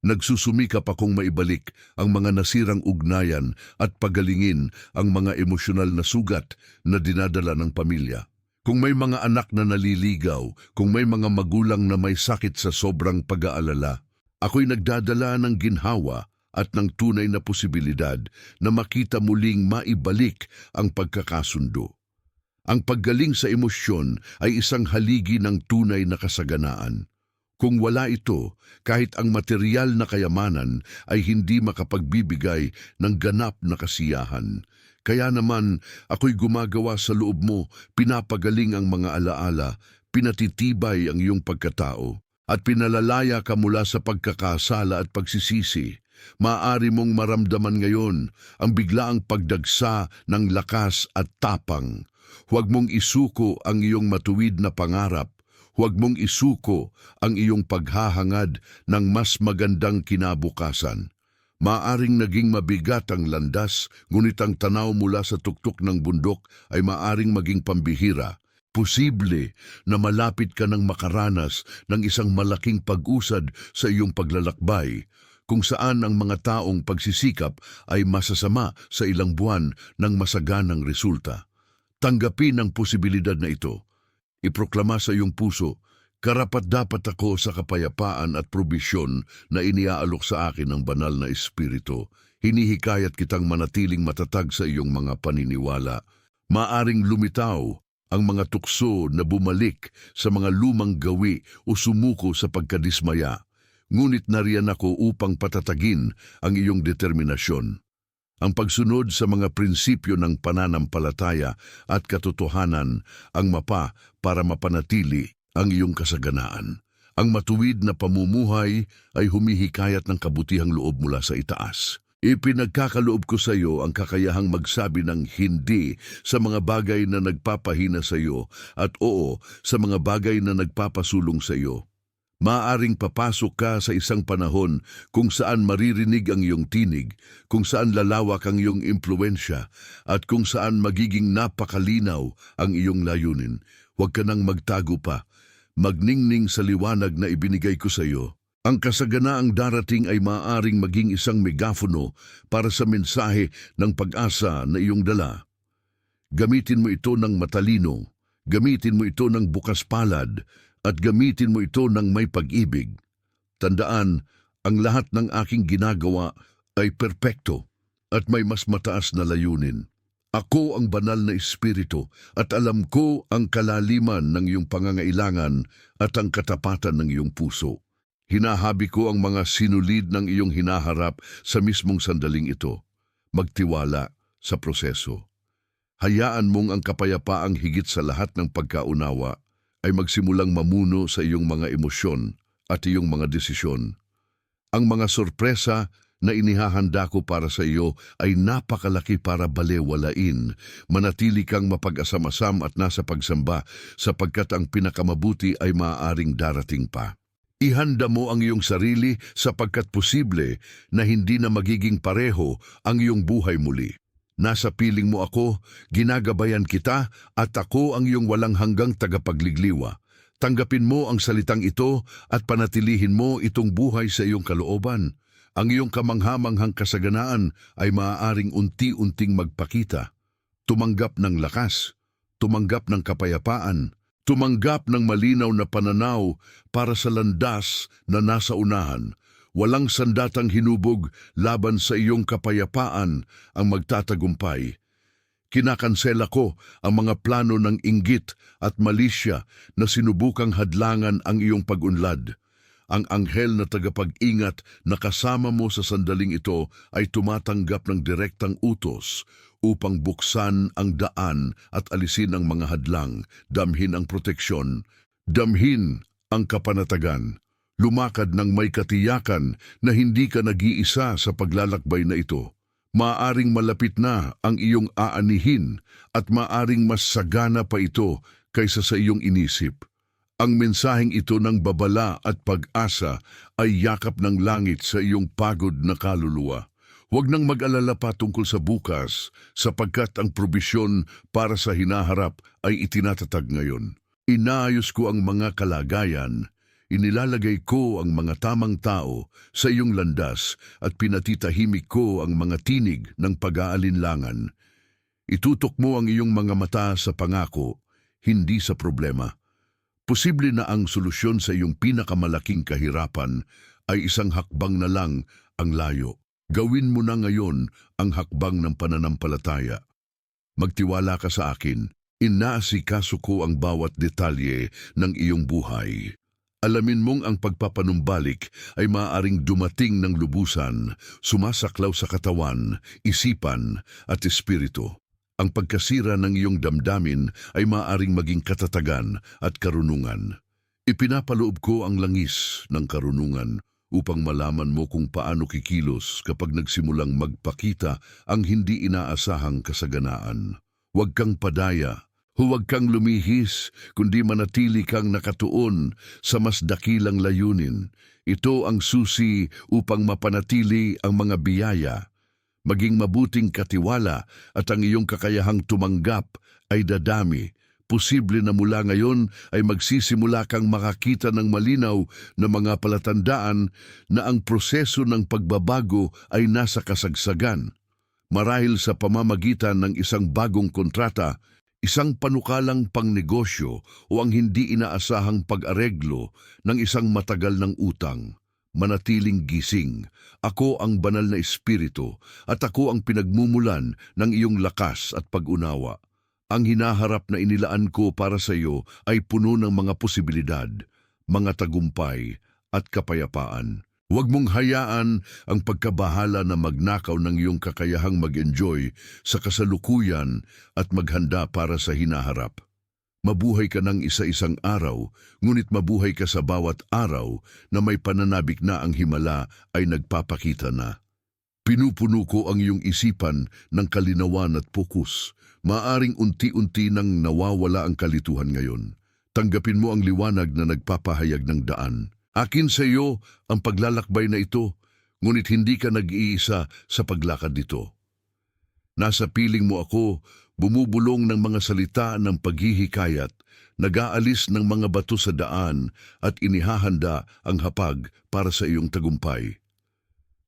Nagsusumikap akong maibalik ang mga nasirang ugnayan at pagalingin ang mga emosyonal na sugat na dinadala ng pamilya. Kung may mga anak na naliligaw, kung may mga magulang na may sakit sa sobrang pag-aalala, ako'y nagdadala ng ginhawa at ng tunay na posibilidad na makita muling maibalik ang pagkakasundo. Ang paggaling sa emosyon ay isang haligi ng tunay na kasaganaan. Kung wala ito, kahit ang material na kayamanan ay hindi makapagbibigay ng ganap na kasiyahan. Kaya naman, ako'y gumagawa sa loob mo, pinapagaling ang mga alaala, pinatitibay ang iyong pagkatao, at pinalalaya ka mula sa pagkakasala at pagsisisi. Maaari mong maramdaman ngayon ang biglaang pagdagsa ng lakas at tapang. Huwag mong isuko ang iyong matuwid na pangarap. Huwag mong isuko ang iyong paghahangad ng mas magandang kinabukasan. Maaring naging mabigat ang landas, ngunit ang tanaw mula sa tuktok ng bundok ay maaring maging pambihira. Posible na malapit ka ng makaranas ng isang malaking pag-usad sa iyong paglalakbay, kung saan ang mga taong pagsisikap ay masasama sa ilang buwan ng masaganang resulta. Tanggapin ang posibilidad na ito. Iproklama sa iyong puso, karapat-dapat ako sa kapayapaan at probisyon na iniaalok sa akin ng banal na espiritu. Hinihikayat kitang manatiling matatag sa iyong mga paniniwala. Maaring lumitaw ang mga tukso na bumalik sa mga lumang gawi o sumuko sa pagkadismaya. Ngunit nariyan ako upang patatagin ang iyong determinasyon. Ang pagsunod sa mga prinsipyo ng pananampalataya at katotohanan ang mapa para mapanatili ang iyong kasaganaan. Ang matuwid na pamumuhay ay humihikayat ng kabutihang loob mula sa itaas. Ipinagkakaloob ko sa iyo ang kakayahang magsabi ng hindi sa mga bagay na nagpapahina sa iyo at oo sa mga bagay na nagpapasulong sa iyo. Maaring papasok ka sa isang panahon kung saan maririnig ang iyong tinig, kung saan lalawak ang iyong impluensya, at kung saan magiging napakalinaw ang iyong layunin. Huwag ka nang magtago pa. Magningning sa liwanag na ibinigay ko sa iyo. Ang kasaganaang darating ay maaaring maging isang megafono para sa mensahe ng pag-asa na iyong dala. Gamitin mo ito ng matalino, gamitin mo ito ng bukas palad, at gamitin mo ito ng may pag-ibig. Tandaan, ang lahat ng aking ginagawa ay perpekto at may mas mataas na layunin. Ako ang banal na espiritu at alam ko ang kalaliman ng iyong pangangailangan at ang katapatan ng iyong puso. Hinahabi ko ang mga sinulid ng iyong hinaharap sa mismong sandaling ito. Magtiwala sa proseso. Hayaan mong ang kapayapaang higit sa lahat ng pagkaunawa ay magsimulang mamuno sa iyong mga emosyon at iyong mga desisyon. Ang mga sorpresa na inihahanda ko para sa iyo ay napakalaki para balewalain. Manatili kang mapag-asam-asam at nasa pagsamba sapagkat ang pinakamabuti ay maaaring darating pa. Ihanda mo ang iyong sarili sapagkat posible na hindi na magiging pareho ang iyong buhay muli. Nasa piling mo ako, ginagabayan kita, at ako ang iyong walang hanggang tagapagligliwa. Tanggapin mo ang salitang ito at panatilihin mo itong buhay sa iyong kalooban. Ang iyong kamanghamanghang kasaganaan ay maaaring unti-unting magpakita. Tumanggap ng lakas, tumanggap ng kapayapaan, tumanggap ng malinaw na pananaw para sa landas na nasa unahan. Walang sandatang hinubog laban sa iyong kapayapaan ang magtatagumpay. Kinakansela ko ang mga plano ng inggit at malisya na sinubukang hadlangan ang iyong pag-unlad. Ang anghel na tagapag-ingat na kasama mo sa sandaling ito ay tumatanggap ng direktang utos upang buksan ang daan at alisin ang mga hadlang, damhin ang proteksyon, damhin ang kapanatagan. Lumakad ng may katiyakan na hindi ka nag-iisa sa paglalakbay na ito. Maaring malapit na ang iyong aanihin at maaring mas sagana pa ito kaysa sa iyong inisip. Ang mensaheng ito ng babala at pag-asa ay yakap ng langit sa iyong pagod na kaluluwa. Huwag nang mag-alala pa tungkol sa bukas sapagkat ang probisyon para sa hinaharap ay itinatatag ngayon. Inaayos ko ang mga kalagayan. Inilalagay ko ang mga tamang tao sa iyong landas at pinatitahimik ko ang mga tinig ng pag-aalinlangan. Itutok mo ang iyong mga mata sa pangako, hindi sa problema. Posible na ang solusyon sa iyong pinakamalaking kahirapan ay isang hakbang na lang ang layo. Gawin mo na ngayon ang hakbang ng pananampalataya. Magtiwala ka sa akin. Inaasikaso ko ang bawat detalye ng iyong buhay. Alamin mong ang pagpapanumbalik ay maaaring dumating ng lubusan, sumasaklaw sa katawan, isipan at espiritu. Ang pagkasira ng iyong damdamin ay maaaring maging katatagan at karunungan. Ipinapaloob ko ang langis ng karunungan upang malaman mo kung paano kikilos kapag nagsimulang magpakita ang hindi inaasahang kasaganaan. Huwag kang padaya, huwag kang lumihis, kundi manatili kang nakatuon sa mas dakilang layunin. Ito ang susi upang mapanatili ang mga biyaya. Maging mabuting katiwala at ang iyong kakayahang tumanggap ay dadami. Posible na mula ngayon ay magsisimula kang makakita ng malinaw na mga palatandaan na ang proseso ng pagbabago ay nasa kasagsagan. Marahil sa pamamagitan ng isang bagong kontrata, isang panukalang pangnegosyo o ang hindi inaasahang pag-areglo ng isang matagal ng utang. Manatiling gising. Ako ang banal na espiritu at ako ang pinagmumulan ng iyong lakas at pag-unawa. Ang hinaharap na inilaan ko para sa iyo ay puno ng mga posibilidad, mga tagumpay at kapayapaan. Huwag mong hayaan ang pagkabahala na magnakaw ng iyong kakayahang mag-enjoy sa kasalukuyan at maghanda para sa hinaharap. Mabuhay ka ng isa-isang araw, ngunit mabuhay ka sa bawat araw na may pananabik na ang himala ay nagpapakita na. Pinupuno ko ang iyong isipan ng kalinawan at pokus. Maaring unti-unti nang nawawala ang kalituhan ngayon. Tanggapin mo ang liwanag na nagpapahayag ng daan. Akin sa iyo ang paglalakbay na ito, ngunit hindi ka nag-iisa sa paglakad dito. Nasa piling mo ako, bumubulong ng mga salita ng paghihikayat, nag-aalis ng mga bato sa daan at inihahanda ang hapag para sa iyong tagumpay.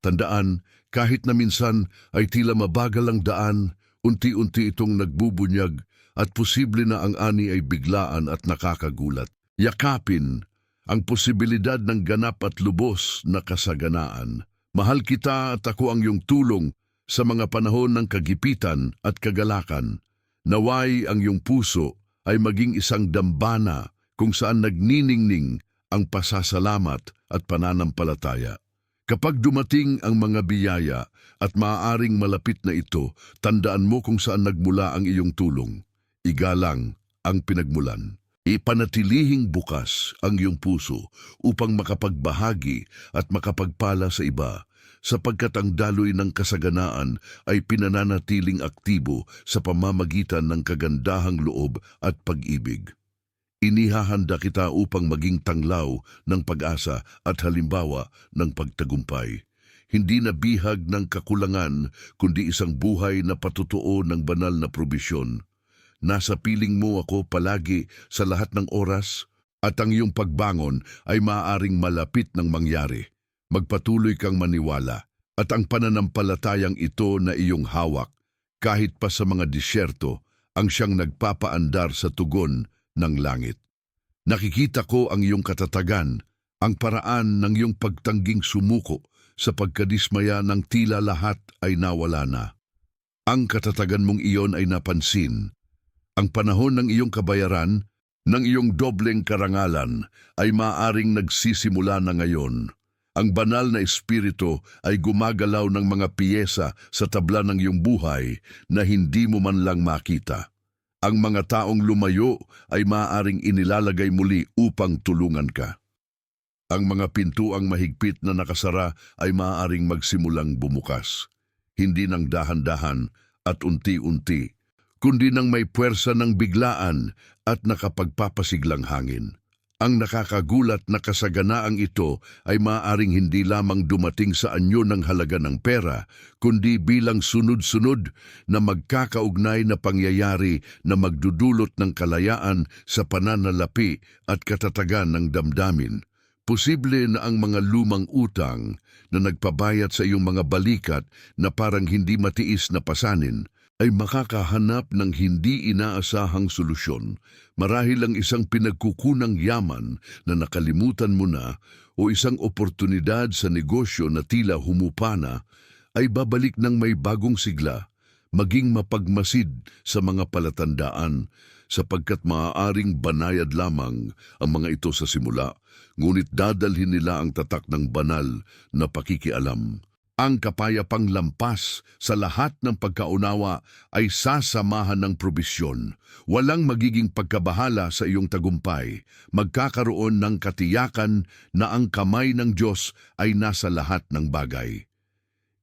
Tandaan, kahit na minsan ay tila mabagal ang daan, unti-unti itong nagbubunyag at posible na ang ani ay biglaan at nakakagulat. Yakapin ang posibilidad ng ganap at lubos na kasaganaan. Mahal kita at ako ang iyong tulong sa mga panahon ng kagipitan at kagalakan. Naway ang iyong puso ay maging isang dambana kung saan nagniningning ang pasasalamat at pananampalataya. Kapag dumating ang mga biyaya at maaaring malapit na ito, tandaan mo kung saan nagmula ang iyong tulong. Igalang ang pinagmulan. Ipanatilihing bukas ang iyong puso upang makapagbahagi at makapagpala sa iba, sapagkat ang daloy ng kasaganaan ay pinananatiling aktibo sa pamamagitan ng kagandahang loob at pag-ibig. Inihahanda kita upang maging tanglaw ng pag-asa at halimbawa ng pagtagumpay. Hindi na bihag ng kakulangan, kundi isang buhay na patutuo ng banal na probisyon. Nasa piling mo ako palagi sa lahat ng oras at ang iyong pagbangon ay maaaring malapit ng mangyari. Magpatuloy kang maniwala at ang pananampalatayang ito na iyong hawak, kahit pa sa mga disyerto, ang siyang nagpapaandar sa tugon ng langit. Nakikita ko ang iyong katatagan, ang paraan ng iyong pagtangging sumuko sa pagkadismaya ng tila lahat ay nawala na. Ang katatagan mong iyon ay napansin. Ang panahon ng iyong kabayaran, ng iyong dobleng karangalan, ay maaring nagsisimula na ngayon. Ang banal na espiritu ay gumagalaw ng mga piyesa sa tabla ng iyong buhay na hindi mo man lang makita. Ang mga taong lumayo ay maaaring inilalagay muli upang tulungan ka. Ang mga pintuang mahigpit na nakasara ay maaaring magsimulang bumukas. Hindi ng dahan-dahan at unti-unti, kundi ng may puwersa ng biglaan at nakapagpapasiglang hangin. Ang nakakagulat na kasaganaang ito ay maaaring hindi lamang dumating sa anyo ng halaga ng pera, kundi bilang sunod-sunod na magkakaugnay na pangyayari na magdudulot ng kalayaan sa pananalapi at katatagan ng damdamin. Posible na ang mga lumang utang na nagpabayat sa iyong mga balikat na parang hindi matiis na pasanin ay makakahanap ng hindi inaasahang solusyon, marahil ang isang pinagkukunang yaman na nakalimutan mo na o isang oportunidad sa negosyo na tila humupa na ay babalik ng may bagong sigla, maging mapagmasid sa mga palatandaan sapagkat maaaring banayad lamang ang mga ito sa simula, ngunit dadalhin nila ang tatak ng banal na pakikialam. Ang kapayapang lampas sa lahat ng pagkaunawa ay sasamahan ng probisyon. Walang magiging pagkabahala sa iyong tagumpay. Magkakaroon ng katiyakan na ang kamay ng Diyos ay nasa lahat ng bagay.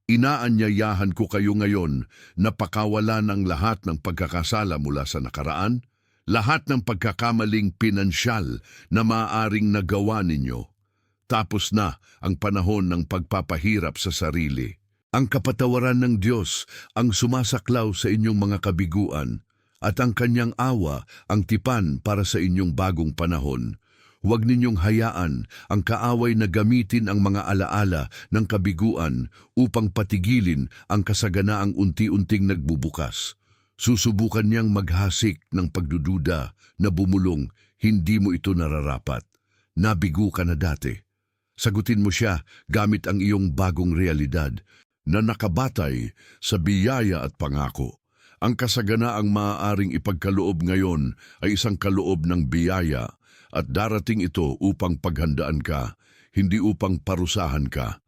Inaanyayahan ko kayo ngayon na pakawalan ang lahat ng pagkakasala mula sa nakaraan, lahat ng pagkakamaling pinansyal na maaaring nagawa ninyo. Tapos na ang panahon ng pagpapahirap sa sarili. Ang kapatawaran ng Diyos ang sumasaklaw sa inyong mga kabiguan at ang kanyang awa ang tipan para sa inyong bagong panahon. Huwag ninyong hayaan ang kaaway na gamitin ang mga alaala ng kabiguan upang patigilin ang kasaganaang unti-unting nagbubukas. Susubukan niyang maghasik ng pagdududa na bumulong, hindi mo ito nararapat. Nabigo ka na dati. Sagutin mo siya gamit ang iyong bagong realidad na nakabatay sa biyaya at pangako. Ang kasaganaang maaaring ipagkaloob ngayon ay isang kaloob ng biyaya at darating ito upang paghandaan ka, hindi upang parusahan ka.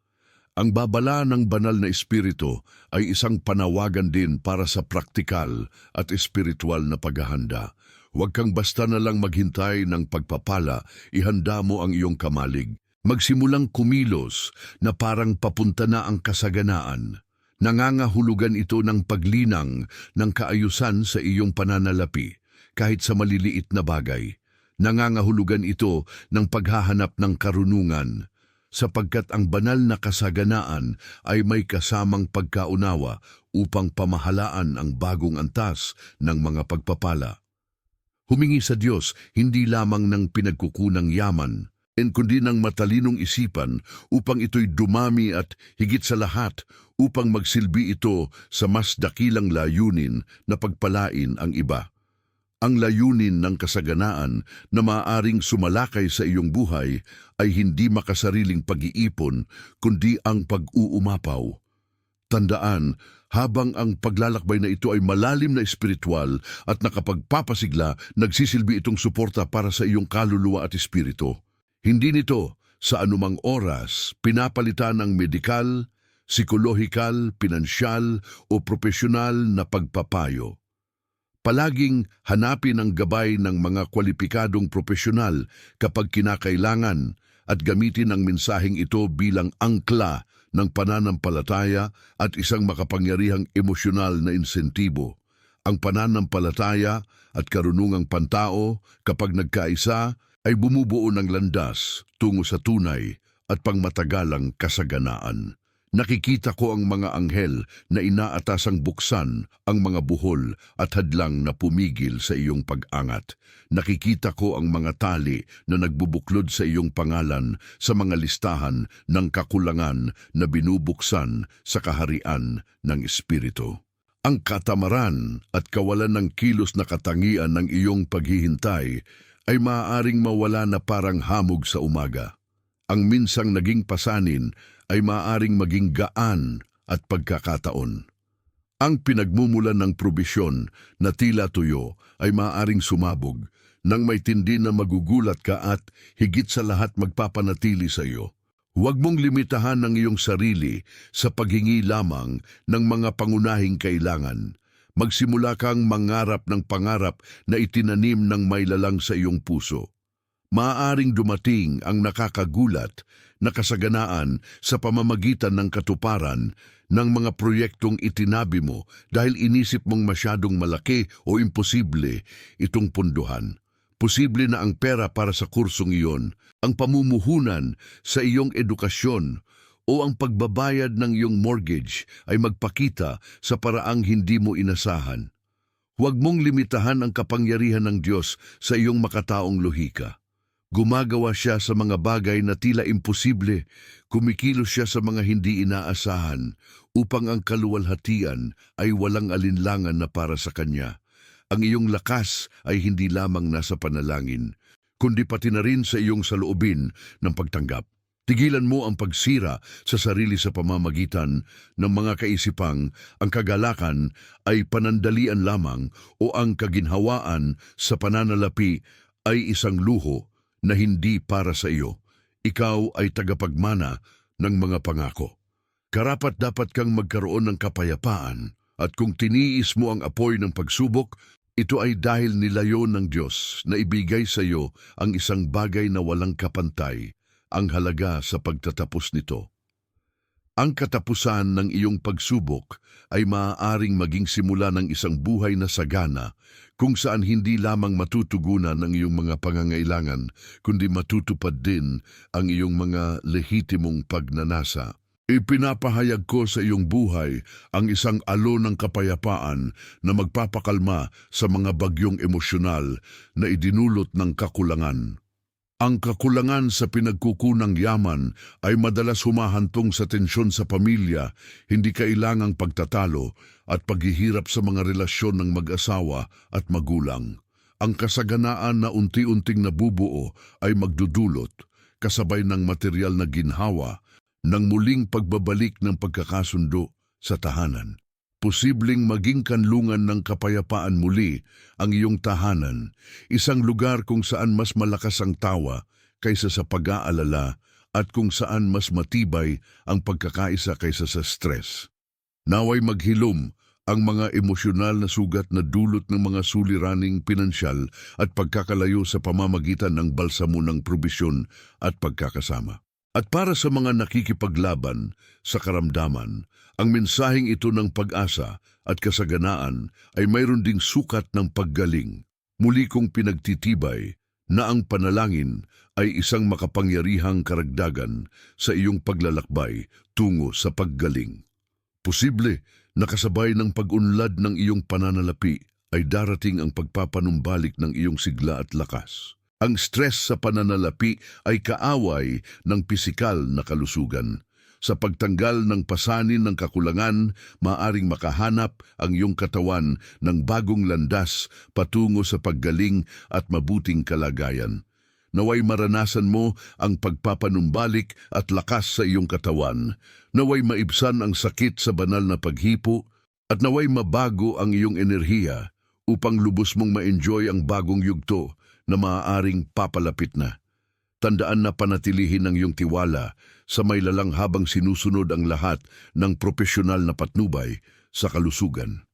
Ang babala ng banal na espiritu ay isang panawagan din para sa praktikal at espiritual na paghahanda. Huwag kang basta na lang maghintay ng pagpapala, ihanda mo ang iyong kamalig. Magsimulang kumilos na parang papunta na ang kasaganaan. Nangangahulugan ito ng paglinang ng kaayusan sa iyong pananalapi, kahit sa maliliit na bagay. Nangangahulugan ito ng paghahanap ng karunungan, sapagkat ang banal na kasaganaan ay may kasamang pagkaunawa upang pamahalaan ang bagong antas ng mga pagpapala. Humingi sa Diyos hindi lamang ng pinagkukunang yaman, kundi ng matalinong isipan upang ito'y dumami at higit sa lahat upang magsilbi ito sa mas dakilang layunin na pagpalain ang iba. Ang layunin ng kasaganaan na maaaring sumalakay sa iyong buhay ay hindi makasariling pag-iipon kundi ang pag-uumapaw. Tandaan, habang ang paglalakbay na ito ay malalim na espiritual at nakapagpapasigla, nagsisilbi itong suporta para sa iyong kaluluwa at espiritu. Hindi nito sa anumang oras pinapalitan ng medikal, psikolohikal, pinansyal o profesional na pagpapayo. Palaging hanapin ang gabay ng mga kwalipikadong profesional kapag kinakailangan at gamitin ang mensaheng ito bilang angkla ng pananampalataya at isang makapangyarihang emosyonal na insentibo. Ang pananampalataya at karunungang pantao kapag nagkaisa ay bumubuo ng landas tungo sa tunay at pangmatagalang kasaganaan. Nakikita ko ang mga anghel na inaatasang buksan ang mga buhol at hadlang na pumigil sa iyong pag-angat. Nakikita ko ang mga tali na nagbubuklod sa iyong pangalan sa mga listahan ng kakulangan na binubuksan sa kaharian ng Espiritu. Ang katamaran at kawalan ng kilos na katangian ng iyong paghihintay ay maaaring mawala na parang hamog sa umaga. Ang minsang naging pasanin ay maaaring maging gaan at pagkakataon. Ang pinagmumulan ng probisyon na tila tuyo ay maaaring sumabog nang may tindi na magugulat ka at higit sa lahat magpapanatili sa iyo. Huwag mong limitahan ang iyong sarili sa paghingi lamang ng mga pangunahing kailangan. Magsimula kang mangarap ng pangarap na itinanim ng mailalang sa iyong puso. Maaaring dumating ang nakakagulat na kasaganaan sa pamamagitan ng katuparan ng mga proyektong itinabi mo dahil inisip mong masyadong malaki o imposible itong punduhan. Posible na ang pera para sa kursong iyon, ang pamumuhunan sa iyong edukasyon, o ang pagbabayad ng iyong mortgage ay magpakita sa paraang hindi mo inasahan. Huwag mong limitahan ang kapangyarihan ng Diyos sa iyong makataong lohika. Gumagawa siya sa mga bagay na tila imposible, kumikilos siya sa mga hindi inaasahan upang ang kaluwalhatian ay walang alinlangan na para sa Kanya. Ang iyong lakas ay hindi lamang nasa panalangin, kundi pati na rin sa iyong saloobin ng pagtanggap. Tigilan mo ang pagsira sa sarili sa pamamagitan ng mga kaisipang ang kagalakan ay panandalian lamang o ang kaginhawaan sa pananalapi ay isang luho na hindi para sa iyo. Ikaw ay tagapagmana ng mga pangako. Karapat-dapat kang magkaroon ng kapayapaan at kung tiniis mo ang apoy ng pagsubok, ito ay dahil nilayo ng Diyos na ibigay sa iyo ang isang bagay na walang kapantay, ang halaga sa pagtatapos nito. Ang katapusan ng iyong pagsubok ay maaaring maging simula ng isang buhay na sagana kung saan hindi lamang matutugunan ang iyong mga pangangailangan, kundi matutupad din ang iyong mga lehitimong pagnanasa. Ipinapahayag ko sa iyong buhay ang isang alon ng kapayapaan na magpapakalma sa mga bagyong emosyonal na idinulot ng kakulangan. Ang kakulangan sa pinagkukunang yaman ay madalas humahantong sa tensyon sa pamilya, hindi kailangang pagtatalo at paghihirap sa mga relasyon ng mag-asawa at magulang. Ang kasaganaan na unti-unting nabubuo ay magdudulot, kasabay ng material na ginhawa, ng muling pagbabalik ng pagkakasundo sa tahanan. Posibleng maging kanlungan ng kapayapaan muli ang iyong tahanan, isang lugar kung saan mas malakas ang tawa kaysa sa pag-aalala at kung saan mas matibay ang pagkakaisa kaysa sa stress. Naway maghilom ang mga emosyonal na sugat na dulot ng mga suliraning pinansyal at pagkakalayo sa pamamagitan ng balsamo ng probisyon at pagkakasama. At para sa mga nakikipaglaban sa karamdaman, ang mensaheng ito ng pag-asa at kasaganaan ay mayroon ding sukat ng paggaling. Muli kong pinagtitibay na ang panalangin ay isang makapangyarihang karagdagan sa iyong paglalakbay tungo sa paggaling. Posible na kasabay ng pag-unlad ng iyong pananalapi ay darating ang pagpapanumbalik ng iyong sigla at lakas. Ang stress sa pananalapi ay kaaway ng pisikal na kalusugan. Sa pagtanggal ng pasanin ng kakulangan, maaring makahanap ang iyong katawan ng bagong landas patungo sa paggaling at mabuting kalagayan. Naway maranasan mo ang pagpapanumbalik at lakas sa iyong katawan. Naway maibsan ang sakit sa banal na paghipo at naway mabago ang iyong enerhiya upang lubos mong ma-enjoy ang bagong yugto na maaaring papalapit na. Tandaan na panatilihin ang iyong tiwala sa may lalang habang sinusunod ang lahat ng propesyonal na patnubay sa kalusugan.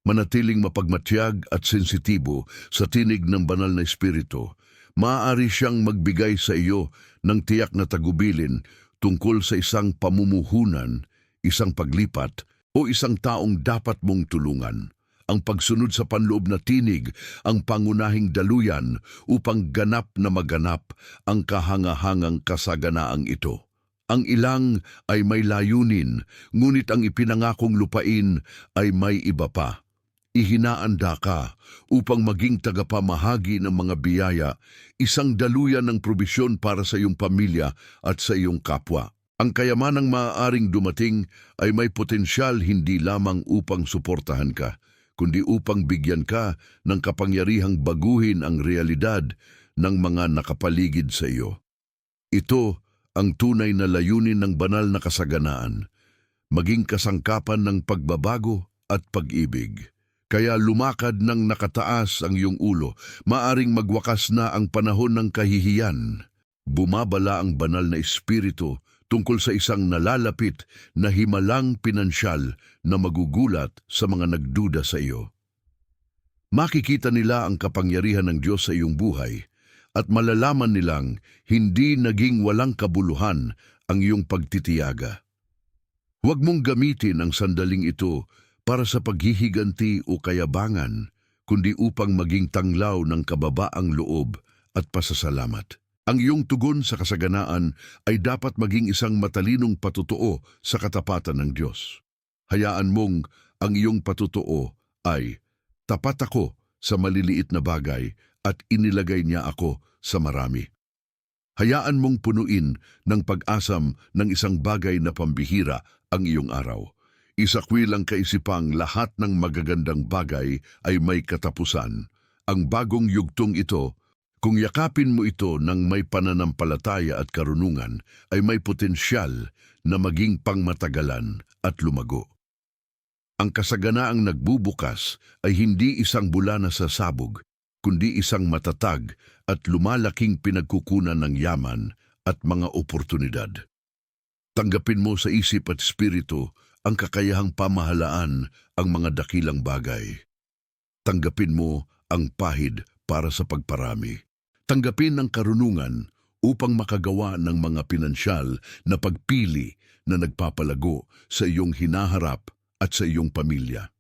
Manatiling mapagmatyag at sensitibo sa tinig ng banal na espiritu. Maaari siyang magbigay sa iyo ng tiyak na tagubilin tungkol sa isang pamumuhunan, isang paglipat o isang taong dapat mong tulungan. Ang pagsunod sa panloob na tinig ang pangunahing daluyan upang ganap na maganap ang kahangahangang kasaganaang ito. Ang ilang ay may layunin, ngunit ang ipinangakong lupain ay may iba pa. Ihinaanda ka upang maging tagapamahagi ng mga biyaya, isang daluyan ng probisyon para sa iyong pamilya at sa iyong kapwa. Ang kayamanang maaaring dumating ay may potensyal hindi lamang upang suportahan ka, kundi upang bigyan ka ng kapangyarihang baguhin ang realidad ng mga nakapaligid sa iyo. Ito ang tunay na layunin ng banal na kasaganaan, maging kasangkapan ng pagbabago at pag-ibig. Kaya lumakad ng nakataas ang iyong ulo, maaring magwakas na ang panahon ng kahihiyan. Bumabala ang banal na espiritu tungkol sa isang nalalapit na himalang pinansyal na magugulat sa mga nagduda sa iyo. Makikita nila ang kapangyarihan ng Diyos sa iyong buhay at malalaman nilang hindi naging walang kabuluhan ang iyong pagtitiyaga. Huwag mong gamitin ang sandaling ito para sa paghihiganti o kayabangan, kundi upang maging tanglaw ng kababaang loob at pasasalamat. Ang iyong tugon sa kasaganaan ay dapat maging isang matalinong patutuo sa katapatan ng Diyos. Hayaan mong ang iyong patutuo ay, tapat ako sa maliliit na bagay at inilagay niya ako sa marami. Hayaan mong punuin ng pag-asam ng isang bagay na pambihira ang iyong araw. Isakwilang kaisipang lahat ng magagandang bagay ay may katapusan. Ang bagong yugtong ito, kung yakapin mo ito ng may pananampalataya at karunungan, ay may potensyal na maging pangmatagalan at lumago. Ang kasaganaang nagbubukas ay hindi isang bula na sasabog, kundi isang matatag at lumalaking pinagkukunan ng yaman at mga oportunidad. Tanggapin mo sa isip at espiritu ang kakayahang pamahalaan ang mga dakilang bagay. Tanggapin mo ang pahid para sa pagparami. Tanggapin ang karunungan upang makagawa ng mga pinansyal na pagpili na nagpapalago sa iyong hinaharap at sa iyong pamilya.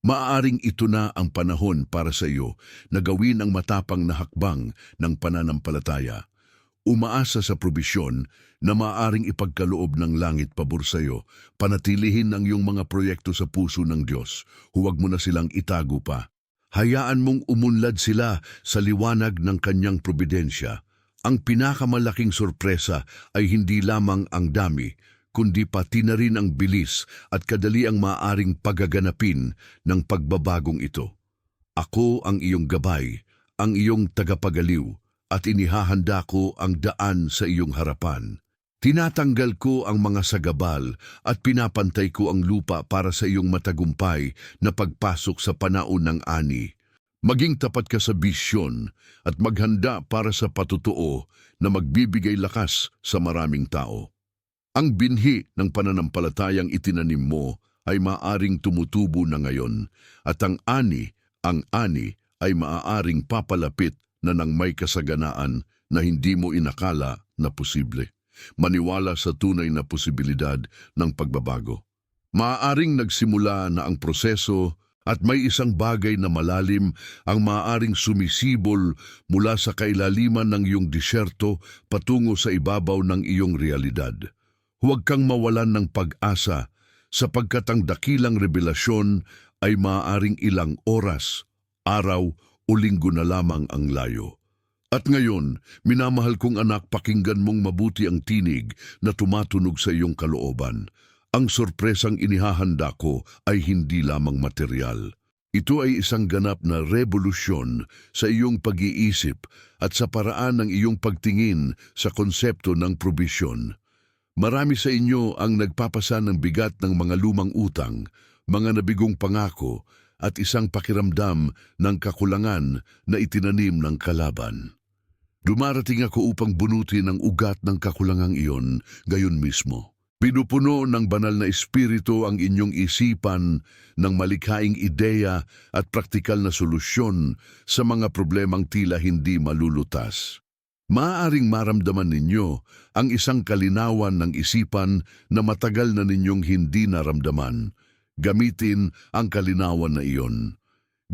Maaaring ito na ang panahon para sa iyo na gawin ang matapang na hakbang ng pananampalataya. Umaasa sa probisyon na maaaring ipagkaloob ng langit pabor sa iyo. Panatilihin ang iyong mga proyekto sa puso ng Diyos. Huwag mo na silang itago pa. Hayaan mong umunlad sila sa liwanag ng kanyang probidensya. Ang pinakamalaking sorpresa ay hindi lamang ang dami, kundi pati na rin ang bilis at kadali ang maaaring pagaganapin ng pagbabagong ito. Ako ang iyong gabay, ang iyong tagapagaliw, at inihahanda ko ang daan sa iyong harapan. Tinatanggal ko ang mga sagabal at pinapantay ko ang lupa para sa iyong matagumpay na pagpasok sa panahon ng ani. Maging tapat ka sa bisyon at maghanda para sa patutuo na magbibigay lakas sa maraming tao. Ang binhi ng pananampalatayang itinanim mo ay maaaring tumutubo na ngayon at ang ani ay maaaring papalapit na nang may kasaganaan na hindi mo inakala na posible. Maniwala sa tunay na posibilidad ng pagbabago. Maaaring nagsimula na ang proseso at may isang bagay na malalim ang maaaring sumisibol mula sa kailaliman ng iyong disyerto patungo sa ibabaw ng iyong realidad. Huwag kang mawalan ng pag-asa sapagkat ang dakilang revelasyon ay maaaring ilang oras, araw o linggo na lamang ang layo. At ngayon, minamahal kong anak, pakinggan mong mabuti ang tinig na tumatunog sa iyong kalooban. Ang sorpresang inihahanda ko ay hindi lamang material. Ito ay isang ganap na revolusyon sa iyong pag-iisip at sa paraan ng iyong pagtingin sa konsepto ng probisyon. Marami sa inyo ang nagpapasa ng bigat ng mga lumang utang, mga nabigong pangako, at isang pakiramdam ng kakulangan na itinanim ng kalaban. Dumarating ako upang bunutin ang ugat ng kakulangang iyon gayon mismo. Pinupuno ng banal na espiritu ang inyong isipan ng malikhaing ideya at praktikal na solusyon sa mga problemang tila hindi malulutas. Maaaring maramdaman ninyo ang isang kalinawan ng isipan na matagal na ninyong hindi naramdaman. Gamitin ang kalinawan na iyon.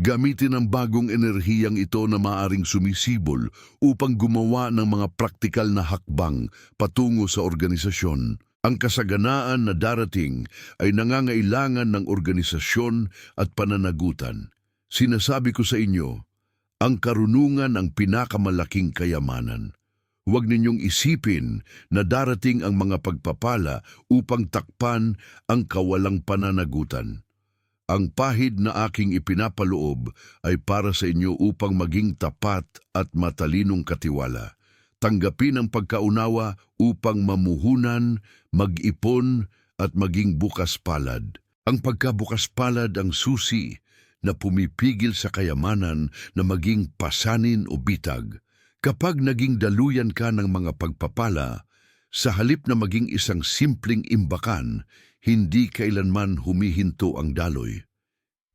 Gamitin ang bagong enerhiyang ito na maaaring sumisibol upang gumawa ng mga praktikal na hakbang patungo sa organisasyon. Ang kasaganaan na darating ay nangangailangan ng organisasyon at pananagutan. Sinasabi ko sa inyo, ang karunungan ang pinakamalaking kayamanan. Huwag ninyong isipin na darating ang mga pagpapala upang takpan ang kawalang pananagutan. Ang pahid na aking ipinapaloob ay para sa inyo upang maging tapat at matalinong katiwala. Tanggapin ang pagkaunawa upang mamuhunan, mag-ipon at maging bukas palad. Ang pagkabukas palad ang susi na pumipigil sa kayamanan na maging pasanin o bitag. Kapag naging daluyan ka ng mga pagpapala, sa halip na maging isang simpleng imbakan, hindi kailanman humihinto ang daloy.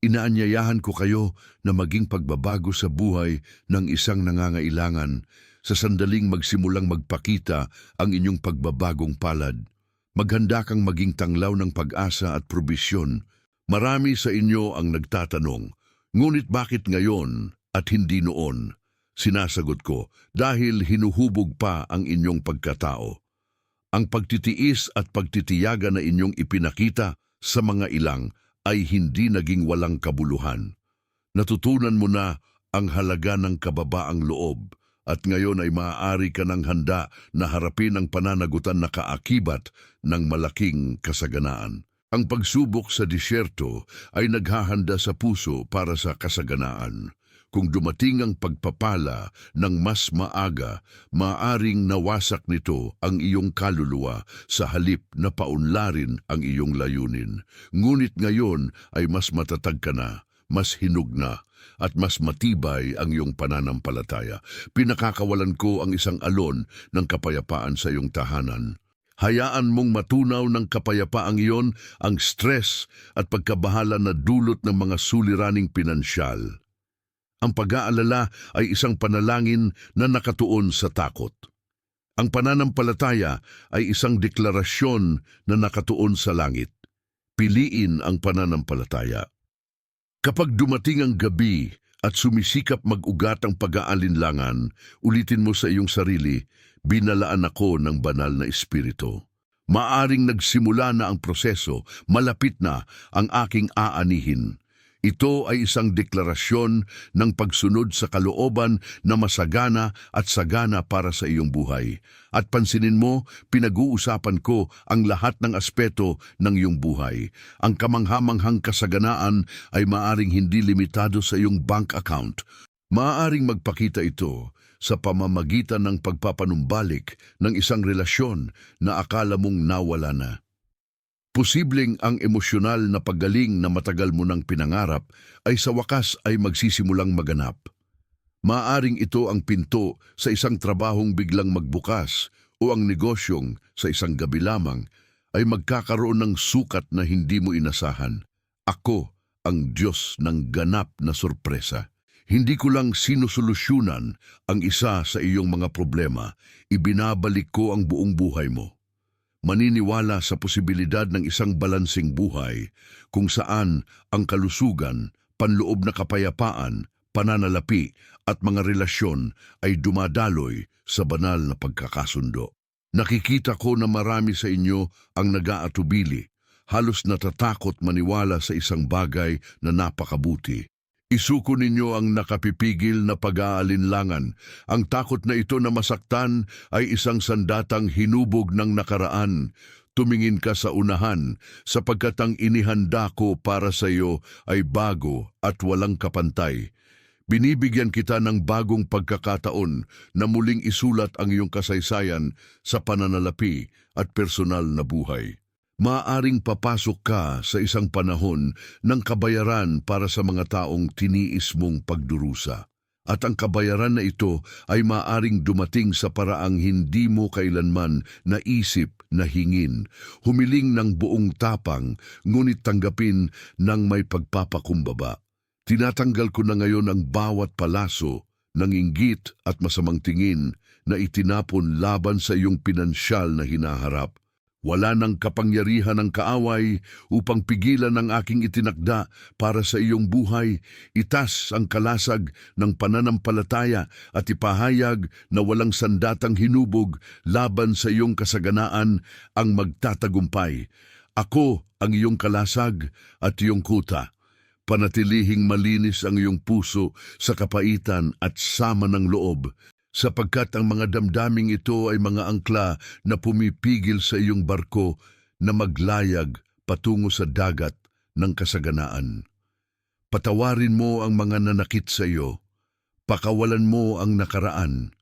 Inaanyayahan ko kayo na maging pagbabago sa buhay ng isang nangangailangan sa sandaling magsimulang magpakita ang inyong pagbabagong palad. Maghanda kang maging tanglaw ng pag-asa at probisyon. Marami sa inyo ang nagtatanong, ngunit bakit ngayon at hindi noon? Sinasagot ko, dahil hinuhubog pa ang inyong pagkatao. Ang pagtitiis at pagtitiyaga na inyong ipinakita sa mga ilang ay hindi naging walang kabuluhan. Natutunan mo na ang halaga ng kababaang loob at ngayon ay maaari ka ng handa na harapin ang pananagutan na kaakibat ng malaking kasaganaan. Ang pagsubok sa disyerto ay naghahanda sa puso para sa kasaganaan. Kung dumating ang pagpapala ng mas maaga, maaring nawasak nito ang iyong kaluluwa sa halip na paunlarin ang iyong layunin. Ngunit ngayon ay mas matatag ka na, mas hinug na, at mas matibay ang iyong pananampalataya. Pinakakawalan ko ang isang alon ng kapayapaan sa iyong tahanan. Hayaan mong matunaw ng kapayapaang iyon ang stress at pagkabahala na dulot ng mga suliraning pinansyal. Ang pag-aalala ay isang panalangin na nakatuon sa takot. Ang pananampalataya ay isang deklarasyon na nakatuon sa langit. Piliin ang pananampalataya. Kapag dumating ang gabi at sumisikap mag-ugat ang pag-aalinlangan, ulitin mo sa iyong sarili, binalaan ako ng banal na espiritu. Maaring nagsimula na ang proseso, malapit na ang aking aanihin. Ito ay isang deklarasyon ng pagsunod sa kalooban na masagana at sagana para sa iyong buhay. At pansinin mo, pinag-uusapan ko ang lahat ng aspeto ng iyong buhay. Ang kamanghamanghang kasaganaan ay maaring hindi limitado sa iyong bank account. Maaring magpakita ito sa pamamagitan ng pagpapanumbalik ng isang relasyon na akala mong nawala na. Posibleng ang emosyonal na paggaling na matagal mo nang pinangarap ay sa wakas ay magsisimulang maganap. Maaring ito ang pinto sa isang trabahong biglang magbukas o ang negosyong sa isang gabi lamang ay magkakaroon ng sukat na hindi mo inasahan. Ako ang Diyos ng ganap na sorpresa. Hindi ko lang sinusolusyunan ang isa sa iyong mga problema, ibinabalik ko ang buong buhay mo. Maniniwala sa posibilidad ng isang balansing buhay kung saan ang kalusugan, panloob na kapayapaan, pananalapi at mga relasyon ay dumadaloy sa banal na pagkakasundo. Nakikita ko na marami sa inyo ang nag-aatubili, halos natatakot maniwala sa isang bagay na napakabuti. Isuko ninyo ang nakapipigil na pag-aalinlangan. Ang takot na ito na masaktan ay isang sandatang hinubog ng nakaraan. Tumingin ka sa unahan, sapagkat ang inihanda ko para sa iyo ay bago at walang kapantay. Binibigyan kita ng bagong pagkakataon na muling isulat ang iyong kasaysayan sa pananalapi at personal na buhay. Maaring papasok ka sa isang panahon ng kabayaran para sa mga taong tiniis mong pagdurusa. At ang kabayaran na ito ay maaring dumating sa paraang hindi mo kailanman naisip na hingin. Humiling ng buong tapang, ngunit tanggapin ng may pagpapakumbaba. Tinatanggal ko na ngayon ang bawat palaso ng inggit at masamang tingin na itinapon laban sa iyong pinansyal na hinaharap. Wala nang kapangyarihan ng kaaway upang pigilan ang aking itinakda para sa iyong buhay. Itas ang kalasag ng pananampalataya at ipahayag na walang sandatang hinubog laban sa iyong kasaganaan ang magtatagumpay. Ako ang iyong kalasag at iyong kuta. Panatilihing malinis ang iyong puso sa kapaitan at sama ng loob, sapagkat ang mga damdaming ito ay mga angkla na pumipigil sa iyong barko na maglayag patungo sa dagat ng kasaganaan. Patawarin mo ang mga nanakit sa iyo. Pakawalan mo ang nakaraan.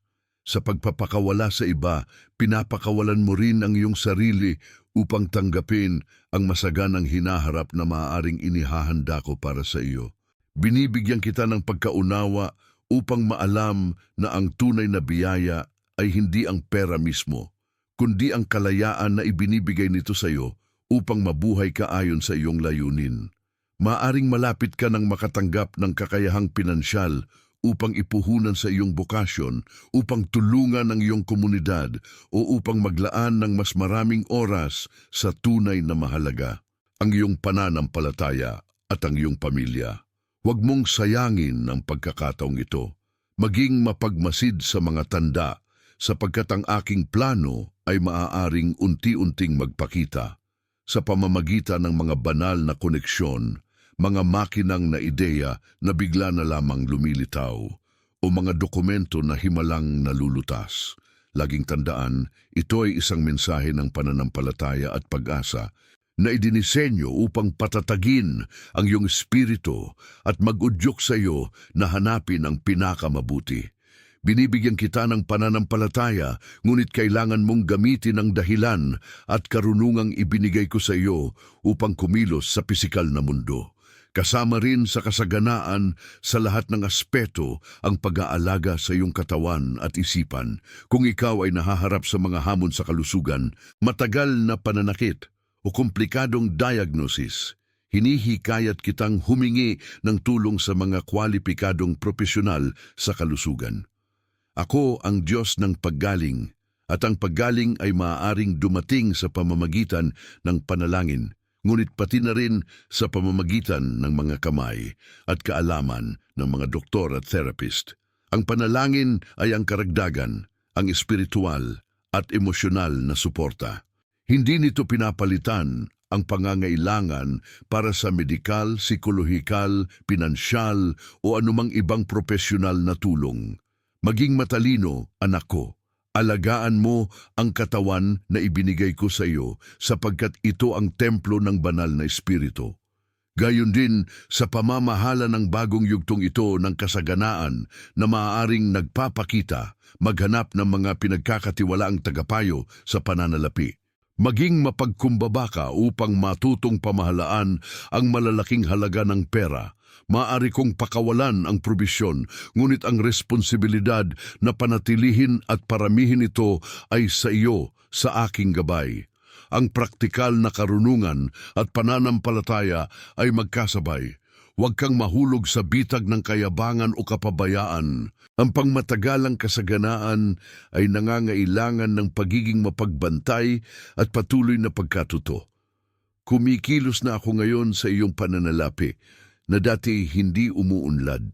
Sa pagpapakawala sa iba, pinapakawalan mo rin ang iyong sarili upang tanggapin ang masaganang hinaharap na maaaring inihahanda ko para sa iyo. Binibigyan kita ng pagkaunawa upang maalam na ang tunay na biyaya ay hindi ang pera mismo, kundi ang kalayaan na ibinibigay nito sa iyo upang mabuhay ka ayon sa iyong layunin. Maaring malapit ka ng makatanggap ng kakayahang pinansyal upang ipuhunan sa iyong bokasyon, upang tulungan ang iyong komunidad o upang maglaan ng mas maraming oras sa tunay na mahalaga, ang iyong pananampalataya at ang iyong pamilya. Huwag mong sayangin ang pagkakataong ito. Maging mapagmasid sa mga tanda, sapagkat ang aking plano ay maaaring unti-unting magpakita sa pamamagitan ng mga banal na koneksyon, mga makinang na ideya na bigla na lamang lumilitaw, o mga dokumento na himalang nalulutas. Laging tandaan, ito ay isang mensahe ng pananampalataya at pag-asa na idinisenyo upang patatagin ang iyong espiritu at mag-udyok sa iyo na hanapin ang pinakamabuti. Binibigyan kita ng pananampalataya, ngunit kailangan mong gamitin ang dahilan at karunungang ibinigay ko sa iyo upang kumilos sa pisikal na mundo. Kasama rin sa kasaganaan sa lahat ng aspeto ang pag-aalaga sa iyong katawan at isipan. Kung ikaw ay nahaharap sa mga hamon sa kalusugan, matagal na pananakit o komplikadong diagnosis, hinihikayat kitang humingi ng tulong sa mga kwalipikadong profesional sa kalusugan. Ako ang Diyos ng paggaling, at ang paggaling ay maaaring dumating sa pamamagitan ng panalangin, ngunit pati na rin sa pamamagitan ng mga kamay at kaalaman ng mga doktor at therapist. Ang panalangin ay ang karagdagan, ang espiritual at emosyonal na suporta. Hindi nito pinapalitan ang pangangailangan para sa medikal, psikolohikal, pinansyal o anumang ibang profesional na tulong. Maging matalino, anak ko. Alagaan mo ang katawan na ibinigay ko sa iyo sapagkat ito ang templo ng banal na espiritu. Gayon din sa pamamahala ng bagong yugtong ito ng kasaganaan na maaaring nagpapakita, maghanap ng mga pinagkakatiwalaang tagapayo sa pananalapi. Maging mapagkumbaba ka upang matutong pamahalaan ang malalaking halaga ng pera. Maaari kong pakawalan ang probisyon, ngunit ang responsibilidad na panatilihin at paramihin ito ay sa iyo, sa aking gabay. Ang praktikal na karunungan at pananampalataya ay magkasabay. Huwag kang mahulog sa bitag ng kayabangan o kapabayaan. Ang pangmatagalang kasaganaan ay nangangailangan ng pagiging mapagbantay at patuloy na pagkatuto. Kumikilos na ako ngayon sa iyong pananalapi na dati hindi umuunlad.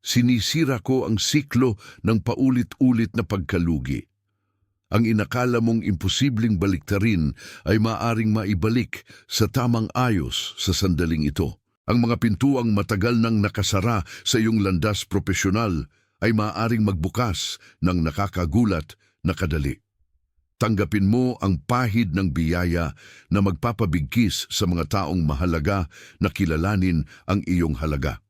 Sinisira ko ang siklo ng paulit-ulit na pagkalugi. Ang inakala mong imposibleng baliktarin ay maaring maibalik sa tamang ayos sa sandaling ito. Ang mga pintuang matagal nang nakasara sa iyong landas propesyonal ay maaaring magbukas ng nakakagulat na kadali. Tanggapin mo ang pahid ng biyaya na magpapabigkis sa mga taong mahalaga na kilalanin ang iyong halaga.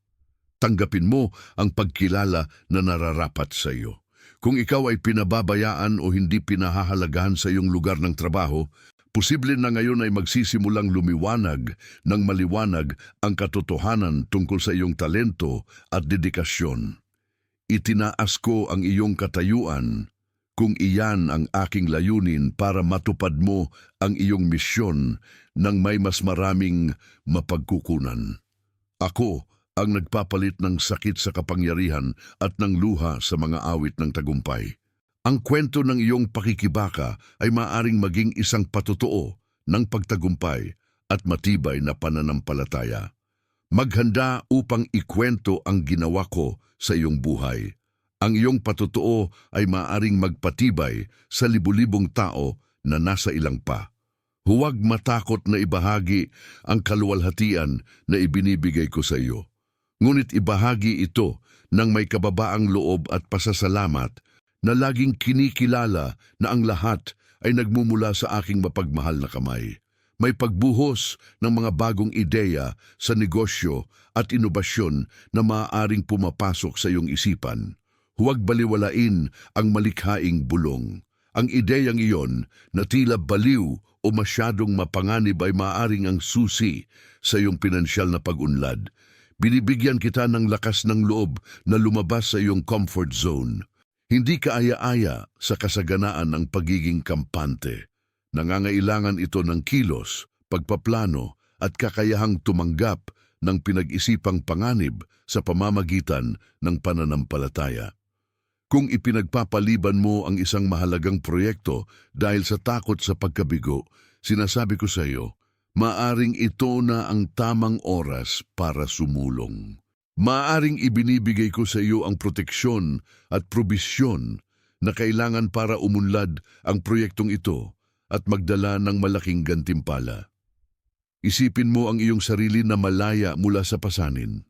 Tanggapin mo ang pagkilala na nararapat sa iyo. Kung ikaw ay pinababayaan o hindi pinahahalagahan sa iyong lugar ng trabaho, posible na ngayon ay magsisimulang lumiwanag ng maliwanag ang katotohanan tungkol sa iyong talento at dedikasyon. Itinaas ko ang iyong katayuan kung iyan ang aking layunin para matupad mo ang iyong misyon ng may mas maraming mapagkukunan. Ako ang nagpapalit ng sakit sa kapangyarihan at ng luha sa mga awit ng tagumpay. Ang kwento ng iyong pakikibaka ay maaring maging isang patotoo ng pagtagumpay at matibay na pananampalataya. Maghanda upang ikwento ang ginawa ko sa iyong buhay. Ang iyong patotoo ay maaring magpatibay sa libu-libong tao na nasa ilang pa. Huwag matakot na ibahagi ang kaluwalhatian na ibinibigay ko sa iyo. Ngunit ibahagi ito ng may kababaang loob at pasasalamat na laging kinikilala na ang lahat ay nagmumula sa aking mapagmahal na kamay. May pagbuhos ng mga bagong ideya sa negosyo at inobasyon na maaaring pumapasok sa iyong isipan. Huwag baliwalain ang malikhaing bulong. Ang ideyang iyon na tila baliw o masyadong mapanganib ay maaaring ang susi sa iyong pinansyal na pag-unlad. Binibigyan kita ng lakas ng loob na lumabas sa iyong comfort zone. Hindi kaaya-aya sa kasaganaan ng pagiging kampante. Nangangailangan ito ng kilos, pagpaplano at kakayahang tumanggap ng pinag-isipang panganib sa pamamagitan ng pananampalataya. Kung ipinagpapaliban mo ang isang mahalagang proyekto dahil sa takot sa pagkabigo, sinasabi ko sa iyo, maaring ito na ang tamang oras para sumulong. Maaring ibinibigay ko sa iyo ang proteksyon at probisyon na kailangan para umunlad ang proyektong ito at magdala ng malaking gantimpala. Isipin mo ang iyong sarili na malaya mula sa pasanin.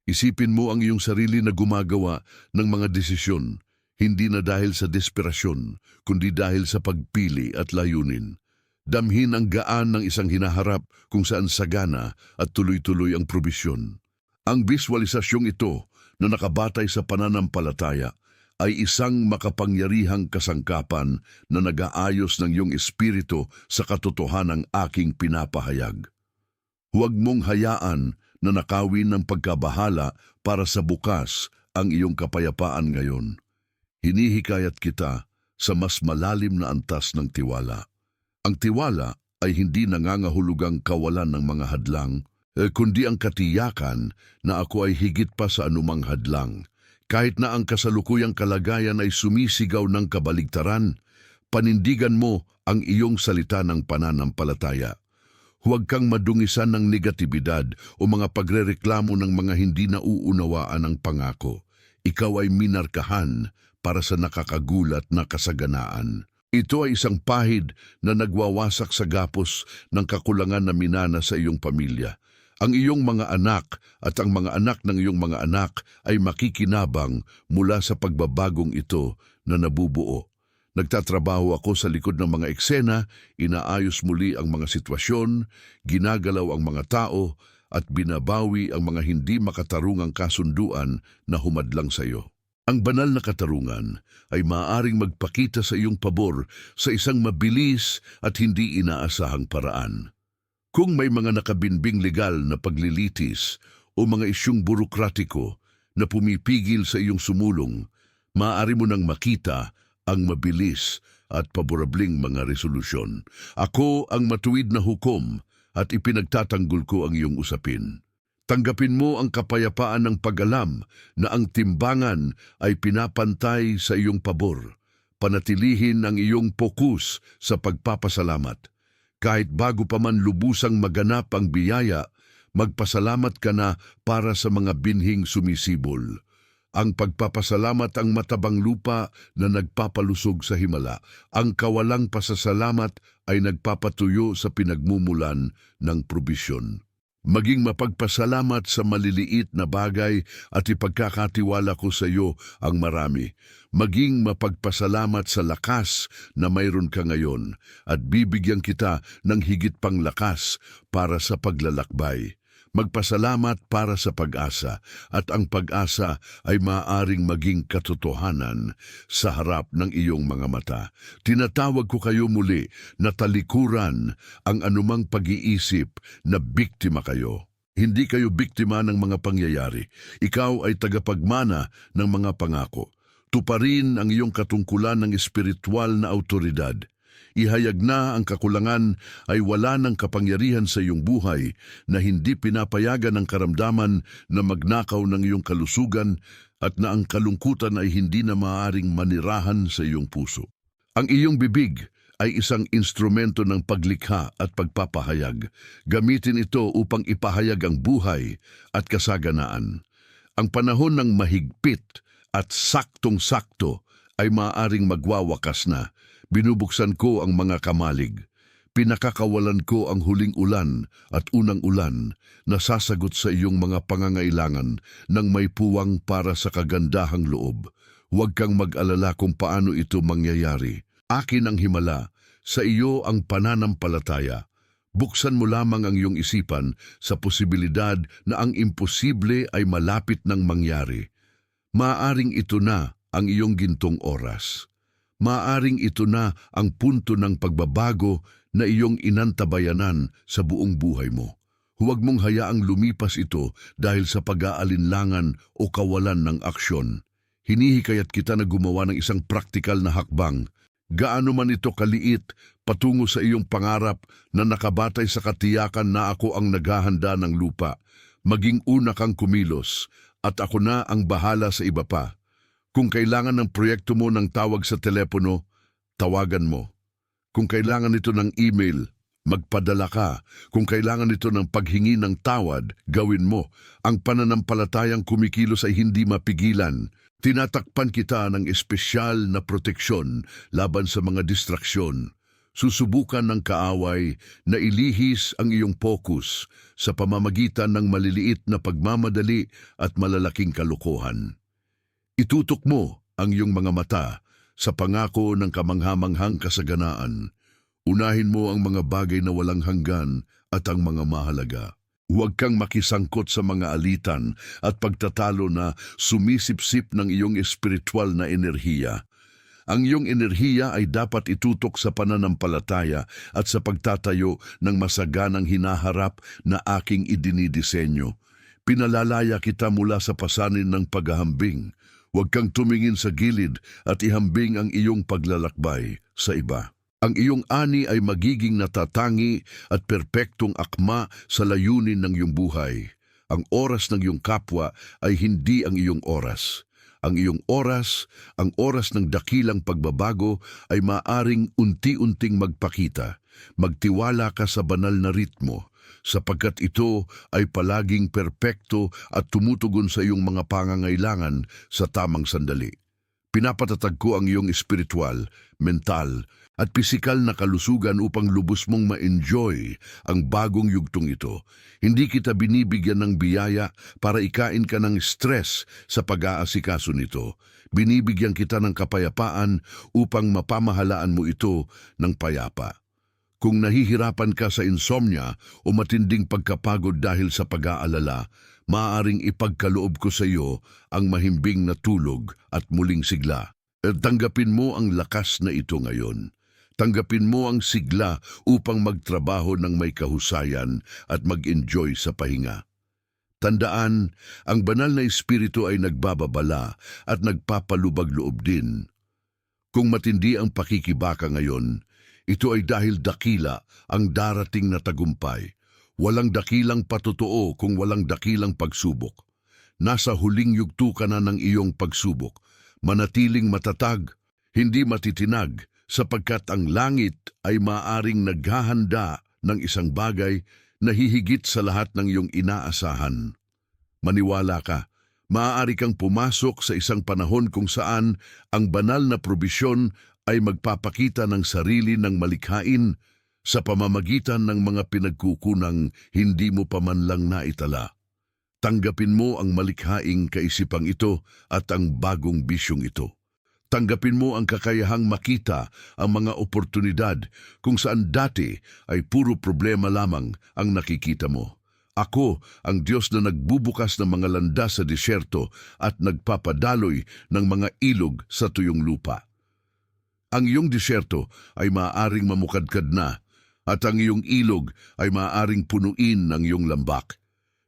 Isipin mo ang iyong sarili na gumagawa ng mga desisyon, hindi na dahil sa desperasyon, kundi dahil sa pagpili at layunin. Damhin ang gaan ng isang hinaharap kung saan sagana at tuloy-tuloy ang probisyon. Ang biswalisasyong ito na nakabatay sa pananampalataya ay isang makapangyarihang kasangkapan na nag-aayos ng iyong espiritu sa katotohanang aking pinapahayag. Huwag mong hayaan na nakawin ng pagkabahala para sa bukas ang iyong kapayapaan ngayon. Hinihikayat kita sa mas malalim na antas ng tiwala. Ang tiwala ay hindi nangangahulugang kawalan ng mga hadlang, kundi ang katiyakan na ako ay higit pa sa anumang hadlang. Kahit na ang kasalukuyang kalagayan ay sumisigaw ng kabaligtaran, panindigan mo ang iyong salita ng pananampalataya. Huwag kang madungisan ng negatibidad o mga pagrereklamo ng mga hindi nauunawaan ng pangako. Ikaw ay minarkahan para sa nakakagulat na kasaganaan. Ito ay isang pahid na nagwawasak sa gapos ng kakulangan na minana sa iyong pamilya. Ang iyong mga anak at ang mga anak ng iyong mga anak ay makikinabang mula sa pagbabagong ito na nabubuo. Nagtatrabaho ako sa likod ng mga eksena, inaayos muli ang mga sitwasyon, ginagalaw ang mga tao, at binabawi ang mga hindi makatarungang kasunduan na humadlang sa iyo. Ang banal na katarungan ay maaaring magpakita sa iyong pabor sa isang mabilis at hindi inaasahang paraan. Kung may mga nakabinbing legal na paglilitis o mga isyung burokratiko na pumipigil sa iyong sumulong, maaari mo nang makita ang mabilis at paborabling mga resolusyon. Ako ang matuwid na hukom at ipinagtatanggol ko ang iyong usapin. Tanggapin mo ang kapayapaan ng pag-alam na ang timbangan ay pinapantay sa iyong pabor. Panatilihin ang iyong pokus sa pagpapasalamat. Kahit bago pa man lubusang maganap ang biyaya, magpasalamat ka na para sa mga binhing sumisibol. Ang pagpapasalamat ang matabang lupa na nagpapalusog sa himala. Ang kawalang pasasalamat ay nagpapatuyo sa pinagmumulan ng probisyon. Maging mapagpasalamat sa maliliit na bagay at ipagkakatiwala ko sa iyo ang marami. Maging mapagpasalamat sa lakas na mayroon ka ngayon at bibigyan kita ng higit pang lakas para sa paglalakbay. Magpasalamat para sa pag-asa at ang pag-asa ay maaaring maging katotohanan sa harap ng iyong mga mata. Tinatawag ko kayo muli na talikuran ang anumang pag-iisip na biktima kayo. Hindi kayo biktima ng mga pangyayari. Ikaw ay tagapagmana ng mga pangako. Tuparin ang iyong katungkulan ng espiritual na autoridad. Ihayag na ang kakulangan ay wala ng kapangyarihan sa iyong buhay na hindi pinapayagan ng karamdaman na magnakaw ng iyong kalusugan at na ang kalungkutan ay hindi na maaaring manirahan sa iyong puso. Ang iyong bibig ay isang instrumento ng paglikha at pagpapahayag. Gamitin ito upang ipahayag ang buhay at kasaganaan. Ang panahon ng mahigpit at saktong-sakto ay maaaring magwawakas na. Binubuksan ko ang mga kamalig. Pinakakawalan ko ang huling ulan at unang ulan na sasagot sa iyong mga pangangailangan ng may puwang para sa kagandahang loob. Huwag kang mag-alala kung paano ito mangyayari. Akin ang himala, sa iyo ang pananampalataya. Buksan mo lamang ang iyong isipan sa posibilidad na ang imposible ay malapit ng mangyari. Maaaring ito na ang iyong gintong oras. Maaring ito na ang punto ng pagbabago na iyong inantabayanan sa buong buhay mo. Huwag mong hayaang lumipas ito dahil sa pag-aalinlangan o kawalan ng aksyon. Hinihikayat kita na gumawa ng isang praktikal na hakbang. Gaano man ito kaliit, patungo sa iyong pangarap na nakabatay sa katiyakan na ako ang naghahanda ng lupa. Maging una kang kumilos at ako na ang bahala sa iba pa. Kung kailangan ng proyekto mo ng tawag sa telepono, tawagan mo. Kung kailangan ito ng email, magpadala ka. Kung kailangan ito ng paghingi ng tawad, gawin mo. Ang pananampalatayang kumikilos ay hindi mapigilan. Tinatakpan kita ng espesyal na proteksyon laban sa mga distraksyon. Susubukan ng kaaway na ilihis ang iyong focus sa pamamagitan ng maliliit na pagmamadali at malalaking kalokohan. Itutok mo ang iyong mga mata sa pangako ng kamanghamanghang kasaganaan. Unahin mo ang mga bagay na walang hanggan at ang mga mahalaga. Huwag kang makisangkot sa mga alitan at pagtatalo na sumisipsip ng iyong espiritual na enerhiya. Ang iyong enerhiya ay dapat itutok sa pananampalataya at sa pagtatayo ng masaganang hinaharap na aking idinidisenyo. Pinalalaya kita mula sa pasanin ng paghahambing. Huwag kang tumingin sa gilid at ihambing ang iyong paglalakbay sa iba. Ang iyong ani ay magiging natatangi at perpektong akma sa layunin ng iyong buhay. Ang oras ng iyong kapwa ay hindi ang iyong oras. Ang iyong oras, ang oras ng dakilang pagbabago ay maaring unti-unting magpakita. Magtiwala ka sa banal na ritmo, sapagkat ito ay palaging perpekto at tumutugon sa iyong mga pangangailangan sa tamang sandali. Pinapatatag ko ang iyong espiritual, mental, at pisikal na kalusugan upang lubos mong ma-enjoy ang bagong yugtong ito. Hindi kita binibigyan ng biyaya para ikain ka ng stress sa pag-aasikaso nito. Binibigyan kita ng kapayapaan upang mapamahalaan mo ito ng payapa. Kung nahihirapan ka sa insomnia o matinding pagkapagod dahil sa pag-aalala, maaaring ipagkaloob ko sa iyo ang mahimbing na tulog at muling sigla. Tanggapin mo ang lakas na ito ngayon. Tanggapin mo ang sigla upang magtrabaho ng may kahusayan at mag-enjoy sa pahinga. Tandaan, ang banal na espiritu ay nagbababala at nagpapalubag-loob din. Kung matindi ang pakikibaka ngayon, ito ay dahil dakila ang darating na tagumpay. Walang dakilang patotoo kung walang dakilang pagsubok. Nasa huling yugto ka na ng iyong pagsubok. Manatiling matatag, hindi matitinag, sapagkat ang langit ay maaring naghahanda ng isang bagay na hihigit sa lahat ng iyong inaasahan. Maniwala ka, maaari kang pumasok sa isang panahon kung saan ang banal na probisyon ay magpapakita ng sarili ng malikhain sa pamamagitan ng mga pinagkukunang hindi mo pa man lang naitala. Tanggapin mo ang malikhaing kaisipang ito at ang bagong bisyong ito. Tanggapin mo ang kakayahang makita ang mga oportunidad kung saan dati ay puro problema lamang ang nakikita mo. Ako, ang Diyos na nagbubukas ng mga landas sa disyerto at nagpapadaloy ng mga ilog sa tuyong lupa. Ang iyong disyerto ay maaaring mamukadkad na at ang iyong ilog ay maaaring punuin ng iyong lambak.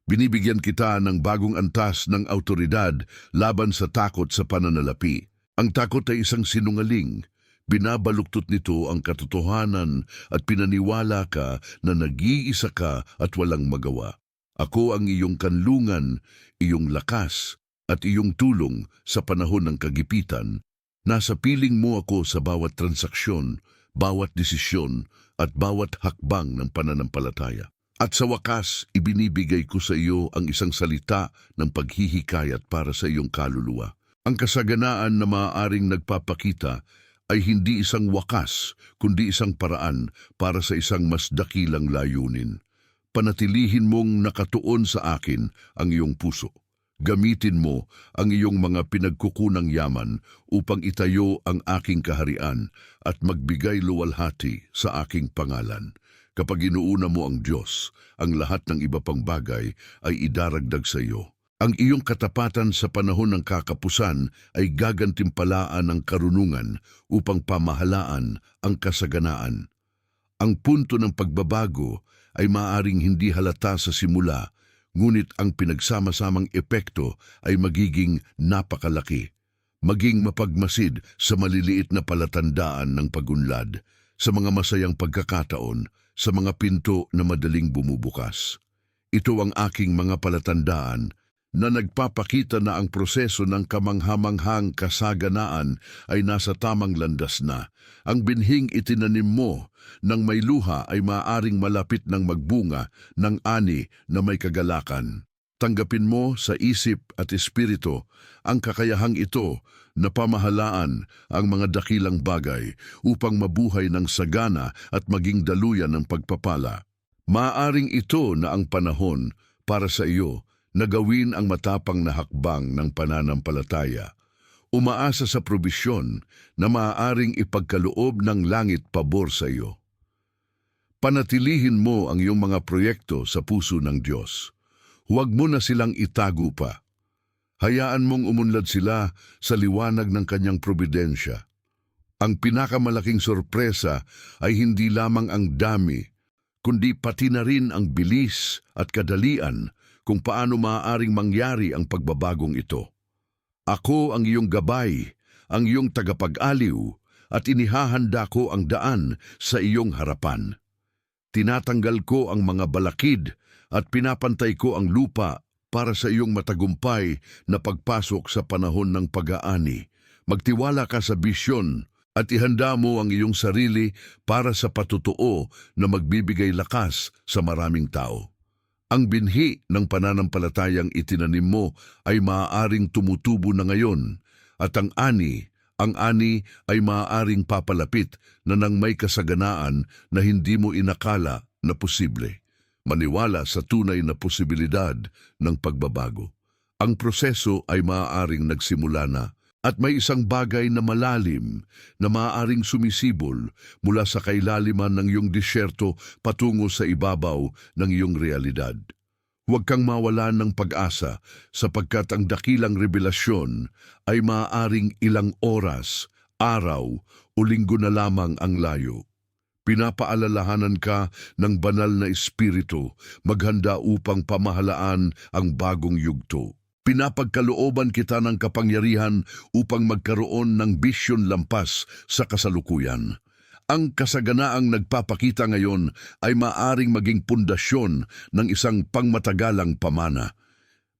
Binibigyan kita ng bagong antas ng autoridad laban sa takot sa pananalapi. Ang takot ay isang sinungaling. Binabaluktot nito ang katotohanan at pinaniwala ka na nag-iisa ka at walang magawa. Ako ang iyong kanlungan, iyong lakas at iyong tulong sa panahon ng kagipitan. Nasa piling mo ako sa bawat transaksyon, bawat desisyon at bawat hakbang ng pananampalataya. At sa wakas, ibinibigay ko sa iyo ang isang salita ng paghihikayat para sa iyong kaluluwa. Ang kasaganaan na maaaring nagpapakita ay hindi isang wakas, kundi isang paraan para sa isang mas dakilang layunin. Panatilihin mong nakatuon sa akin ang iyong puso. Gamitin mo ang iyong mga pinagkukunang yaman upang itayo ang aking kaharian at magbigay luwalhati sa aking pangalan. Kapag inuuna mo ang Diyos, ang lahat ng iba pang bagay ay idaragdag sa iyo. Ang iyong katapatan sa panahon ng kakapusan ay gagantimpalaan ng karunungan upang pamahalaan ang kasaganaan. Ang punto ng pagbabago ay maaaring hindi halata sa simula, ngunit ang pinagsama-samang epekto ay magiging napakalaki. Maging mapagmasid sa maliliit na palatandaan ng pagunlad, sa mga masayang pagkakataon, sa mga pinto na madaling bumubukas. Ito ang aking mga palatandaan na nagpapakita na ang proseso ng kamanghamanghang kasaganaan ay nasa tamang landas na. Ang binhing itinanim mo ng may luha ay maaaring malapit ng magbunga ng ani na may kagalakan. Tanggapin mo sa isip at espiritu ang kakayahang ito na pamahalaan ang mga dakilang bagay upang mabuhay ng sagana at maging daluyan ng pagpapala. Maaaring ito na ang panahon para sa iyo na gawin ang matapang na hakbang ng pananampalataya. Umaasa sa probisyon na maaaring ipagkaloob ng langit pabor sa iyo. Panatilihin mo ang iyong mga proyekto sa puso ng Diyos. Huwag mo na silang itago pa. Hayaan mong umunlad sila sa liwanag ng kanyang probidensya. Ang pinakamalaking sorpresa ay hindi lamang ang dami, kundi pati na rin ang bilis at kadalian kung paano maaaring mangyari ang pagbabagong ito. Ako ang iyong gabay, ang iyong tagapag-aliw, at inihahanda ko ang daan sa iyong harapan. Tinatanggal ko ang mga balakid at pinapantay ko ang lupa para sa iyong matagumpay na pagpasok sa panahon ng pag-aani. Magtiwala ka sa bisyon at ihanda mo ang iyong sarili para sa patutuo na magbibigay lakas sa maraming tao. Ang binhi ng pananampalatayang itinanim mo ay maaaring tumutubo na ngayon at ang ani ay maaaring papalapit na nang may kasaganaan na hindi mo inakala na posible. Maniwala sa tunay na posibilidad ng pagbabago. Ang proseso ay maaaring nagsimula na at may isang bagay na malalim na maaaring sumisibol mula sa kailaliman ng iyong disyerto patungo sa ibabaw ng iyong realidad. Huwag kang mawalan ng pag-asa sapagkat ang dakilang revelasyon ay maaaring ilang oras, araw o linggo na lamang ang layo. Pinapaalalahanan ka ng banal na espiritu, maghanda upang pamahalaan ang bagong yugto. Pinapagkalooban kita ng kapangyarihan upang magkaroon ng bisyon lampas sa kasalukuyan. Ang kasaganaang nagpapakita ngayon ay maaring maging pundasyon ng isang pangmatagalang pamana.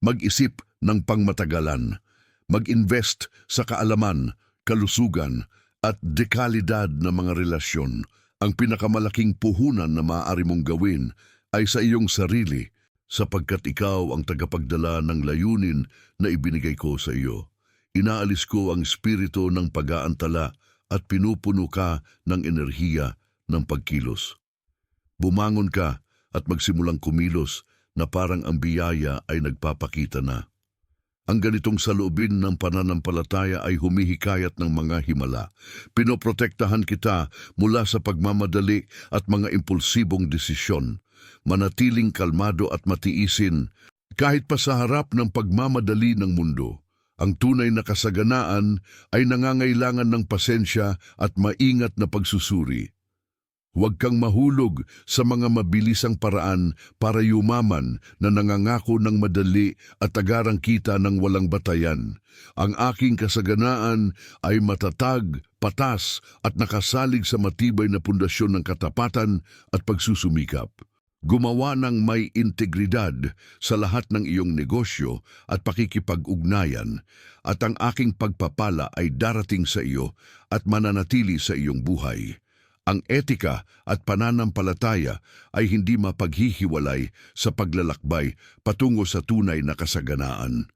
Mag-isip ng pangmatagalan. Mag-invest sa kaalaman, kalusugan at dekalidad ng mga relasyon. Ang pinakamalaking puhunan na maaari mong gawin ay sa iyong sarili sapagkat ikaw ang tagapagdala ng layunin na ibinigay ko sa iyo. Inaalis ko ang espiritu ng pag-aantala at pinupuno ka ng enerhiya ng pagkilos. Bumangon ka at magsimulang kumilos na parang ang biyaya ay nagpapakita na. Ang ganitong saloobin ng pananampalataya ay humihikayat ng mga himala. Pinoprotektahan kita mula sa pagmamadali at mga impulsibong desisyon. Manatiling kalmado at matiisin kahit pa sa harap ng pagmamadali ng mundo. Ang tunay na kasaganaan ay nangangailangan ng pasensya at maingat na pagsusuri. Huwag kang mahulog sa mga mabilisang paraan para yumaman na nangangako ng madali at agarang kita ng walang batayan. Ang aking kasaganaan ay matatag, patas at nakasalig sa matibay na pundasyon ng katapatan at pagsusumikap. Gumawa ng may integridad sa lahat ng iyong negosyo at pakikipag-ugnayan, at ang aking pagpapala ay darating sa iyo at mananatili sa iyong buhay. Ang etika at pananampalataya ay hindi mapaghihiwalay sa paglalakbay patungo sa tunay na kasaganaan.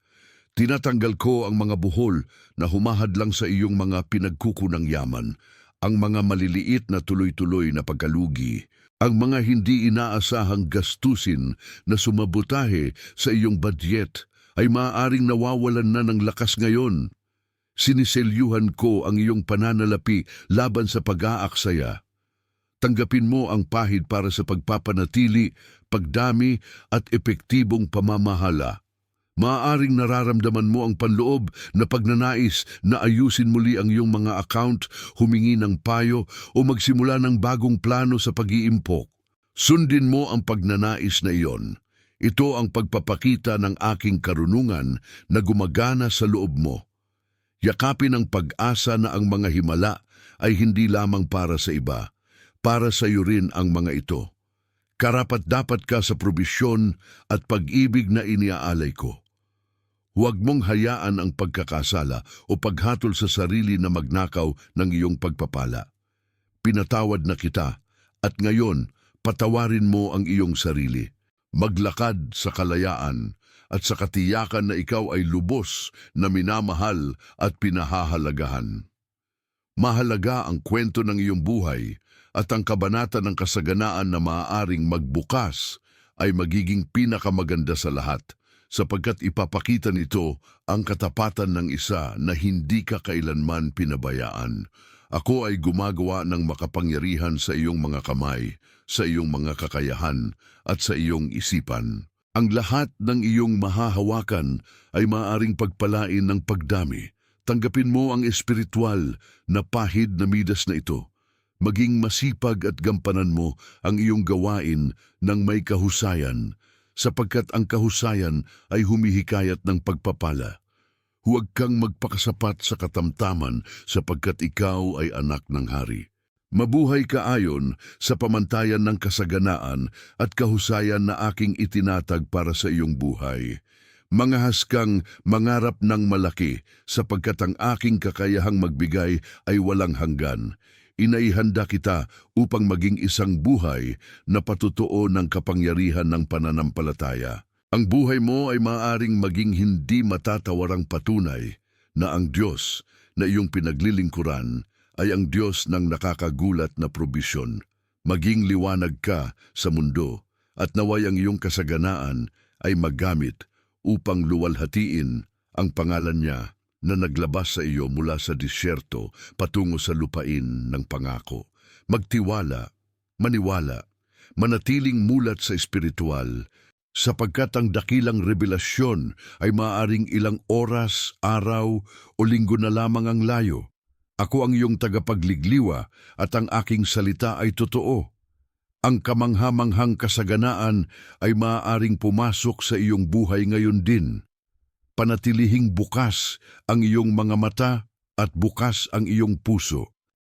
Tinatanggal ko ang mga buhol na humahadlang sa iyong mga pinagkukunang yaman, ang mga maliliit na tuloy-tuloy na pagkalugi, ang mga hindi inaasahang gastusin na sumabutahe sa iyong budget ay maaaring nawawalan na ng lakas ngayon. Siniselyuhan ko ang iyong pananalapi laban sa pag-aaksaya. Tanggapin mo ang pahid para sa pagpapanatili, pagdami at epektibong pamamahala. Maaaring nararamdaman mo ang panloob na pagnanais na ayusin muli ang iyong mga account, humingi ng payo o magsimula ng bagong plano sa pag-iimpok. Sundin mo ang pagnanais na iyon. Ito ang pagpapakita ng aking karunungan na gumagana sa loob mo. Yakapin ang pag-asa na ang mga himala ay hindi lamang para sa iba, para sa iyo rin ang mga ito. Karapat-dapat ka sa probisyon at pag-ibig na iniaalay ko. Huwag mong hayaan ang pagkakasala o paghatol sa sarili na magnakaw ng iyong pagpapala. Pinatawad na kita at ngayon patawarin mo ang iyong sarili. Maglakad sa kalayaan at sa katiyakan na ikaw ay lubos na minamahal at pinahahalagahan. Mahalaga ang kwento ng iyong buhay at ang kabanata ng kasaganaan na maaaring magbukas ay magiging pinakamaganda sa lahat sapagkat ipapakita nito ang katapatan ng isa na hindi ka kailanman pinabayaan. Ako ay gumagawa ng makapangyarihan sa iyong mga kamay, sa iyong mga kakayahan at sa iyong isipan. Ang lahat ng iyong mahahawakan ay maaaring pagpalain ng pagdami. Tanggapin mo ang espiritual na pahid na midas na ito. Maging masipag at gampanan mo ang iyong gawain ng may kahusayan. sapagkat ang kahusayan ay humihikayat ng pagpapala. Huwag kang magpakasapat sa katamtaman sapagkat ikaw ay anak ng hari. Mabuhay ka ayon sa pamantayan ng kasaganaan at kahusayan na aking itinatag para sa iyong buhay. Mangahas kang mangarap ng malaki sapagkat ang aking kakayahang magbigay ay walang hanggan. Inaihanda kita upang maging isang buhay na patutuo ng kapangyarihan ng pananampalataya. Ang buhay mo ay maaaring maging hindi matatawarang patunay na ang Diyos na iyong pinaglilingkuran ay ang Diyos ng nakakagulat na probisyon. Maging liwanag ka sa mundo at naway ang iyong kasaganaan ay magamit upang luwalhatiin ang pangalan niya na naglabas sa iyo mula sa disyerto patungo sa lupain ng pangako. Magtiwala, maniwala, manatiling mulat sa espiritual, sapagkat ang dakilang revelasyon ay maaaring ilang oras, araw o linggo na lamang ang layo. Ako ang iyong tagapagligliwa at ang aking salita ay totoo. Ang kamanghamanghang kasaganaan ay maaaring pumasok sa iyong buhay ngayon din. Panatilihing bukas ang iyong mga mata at bukas ang iyong puso.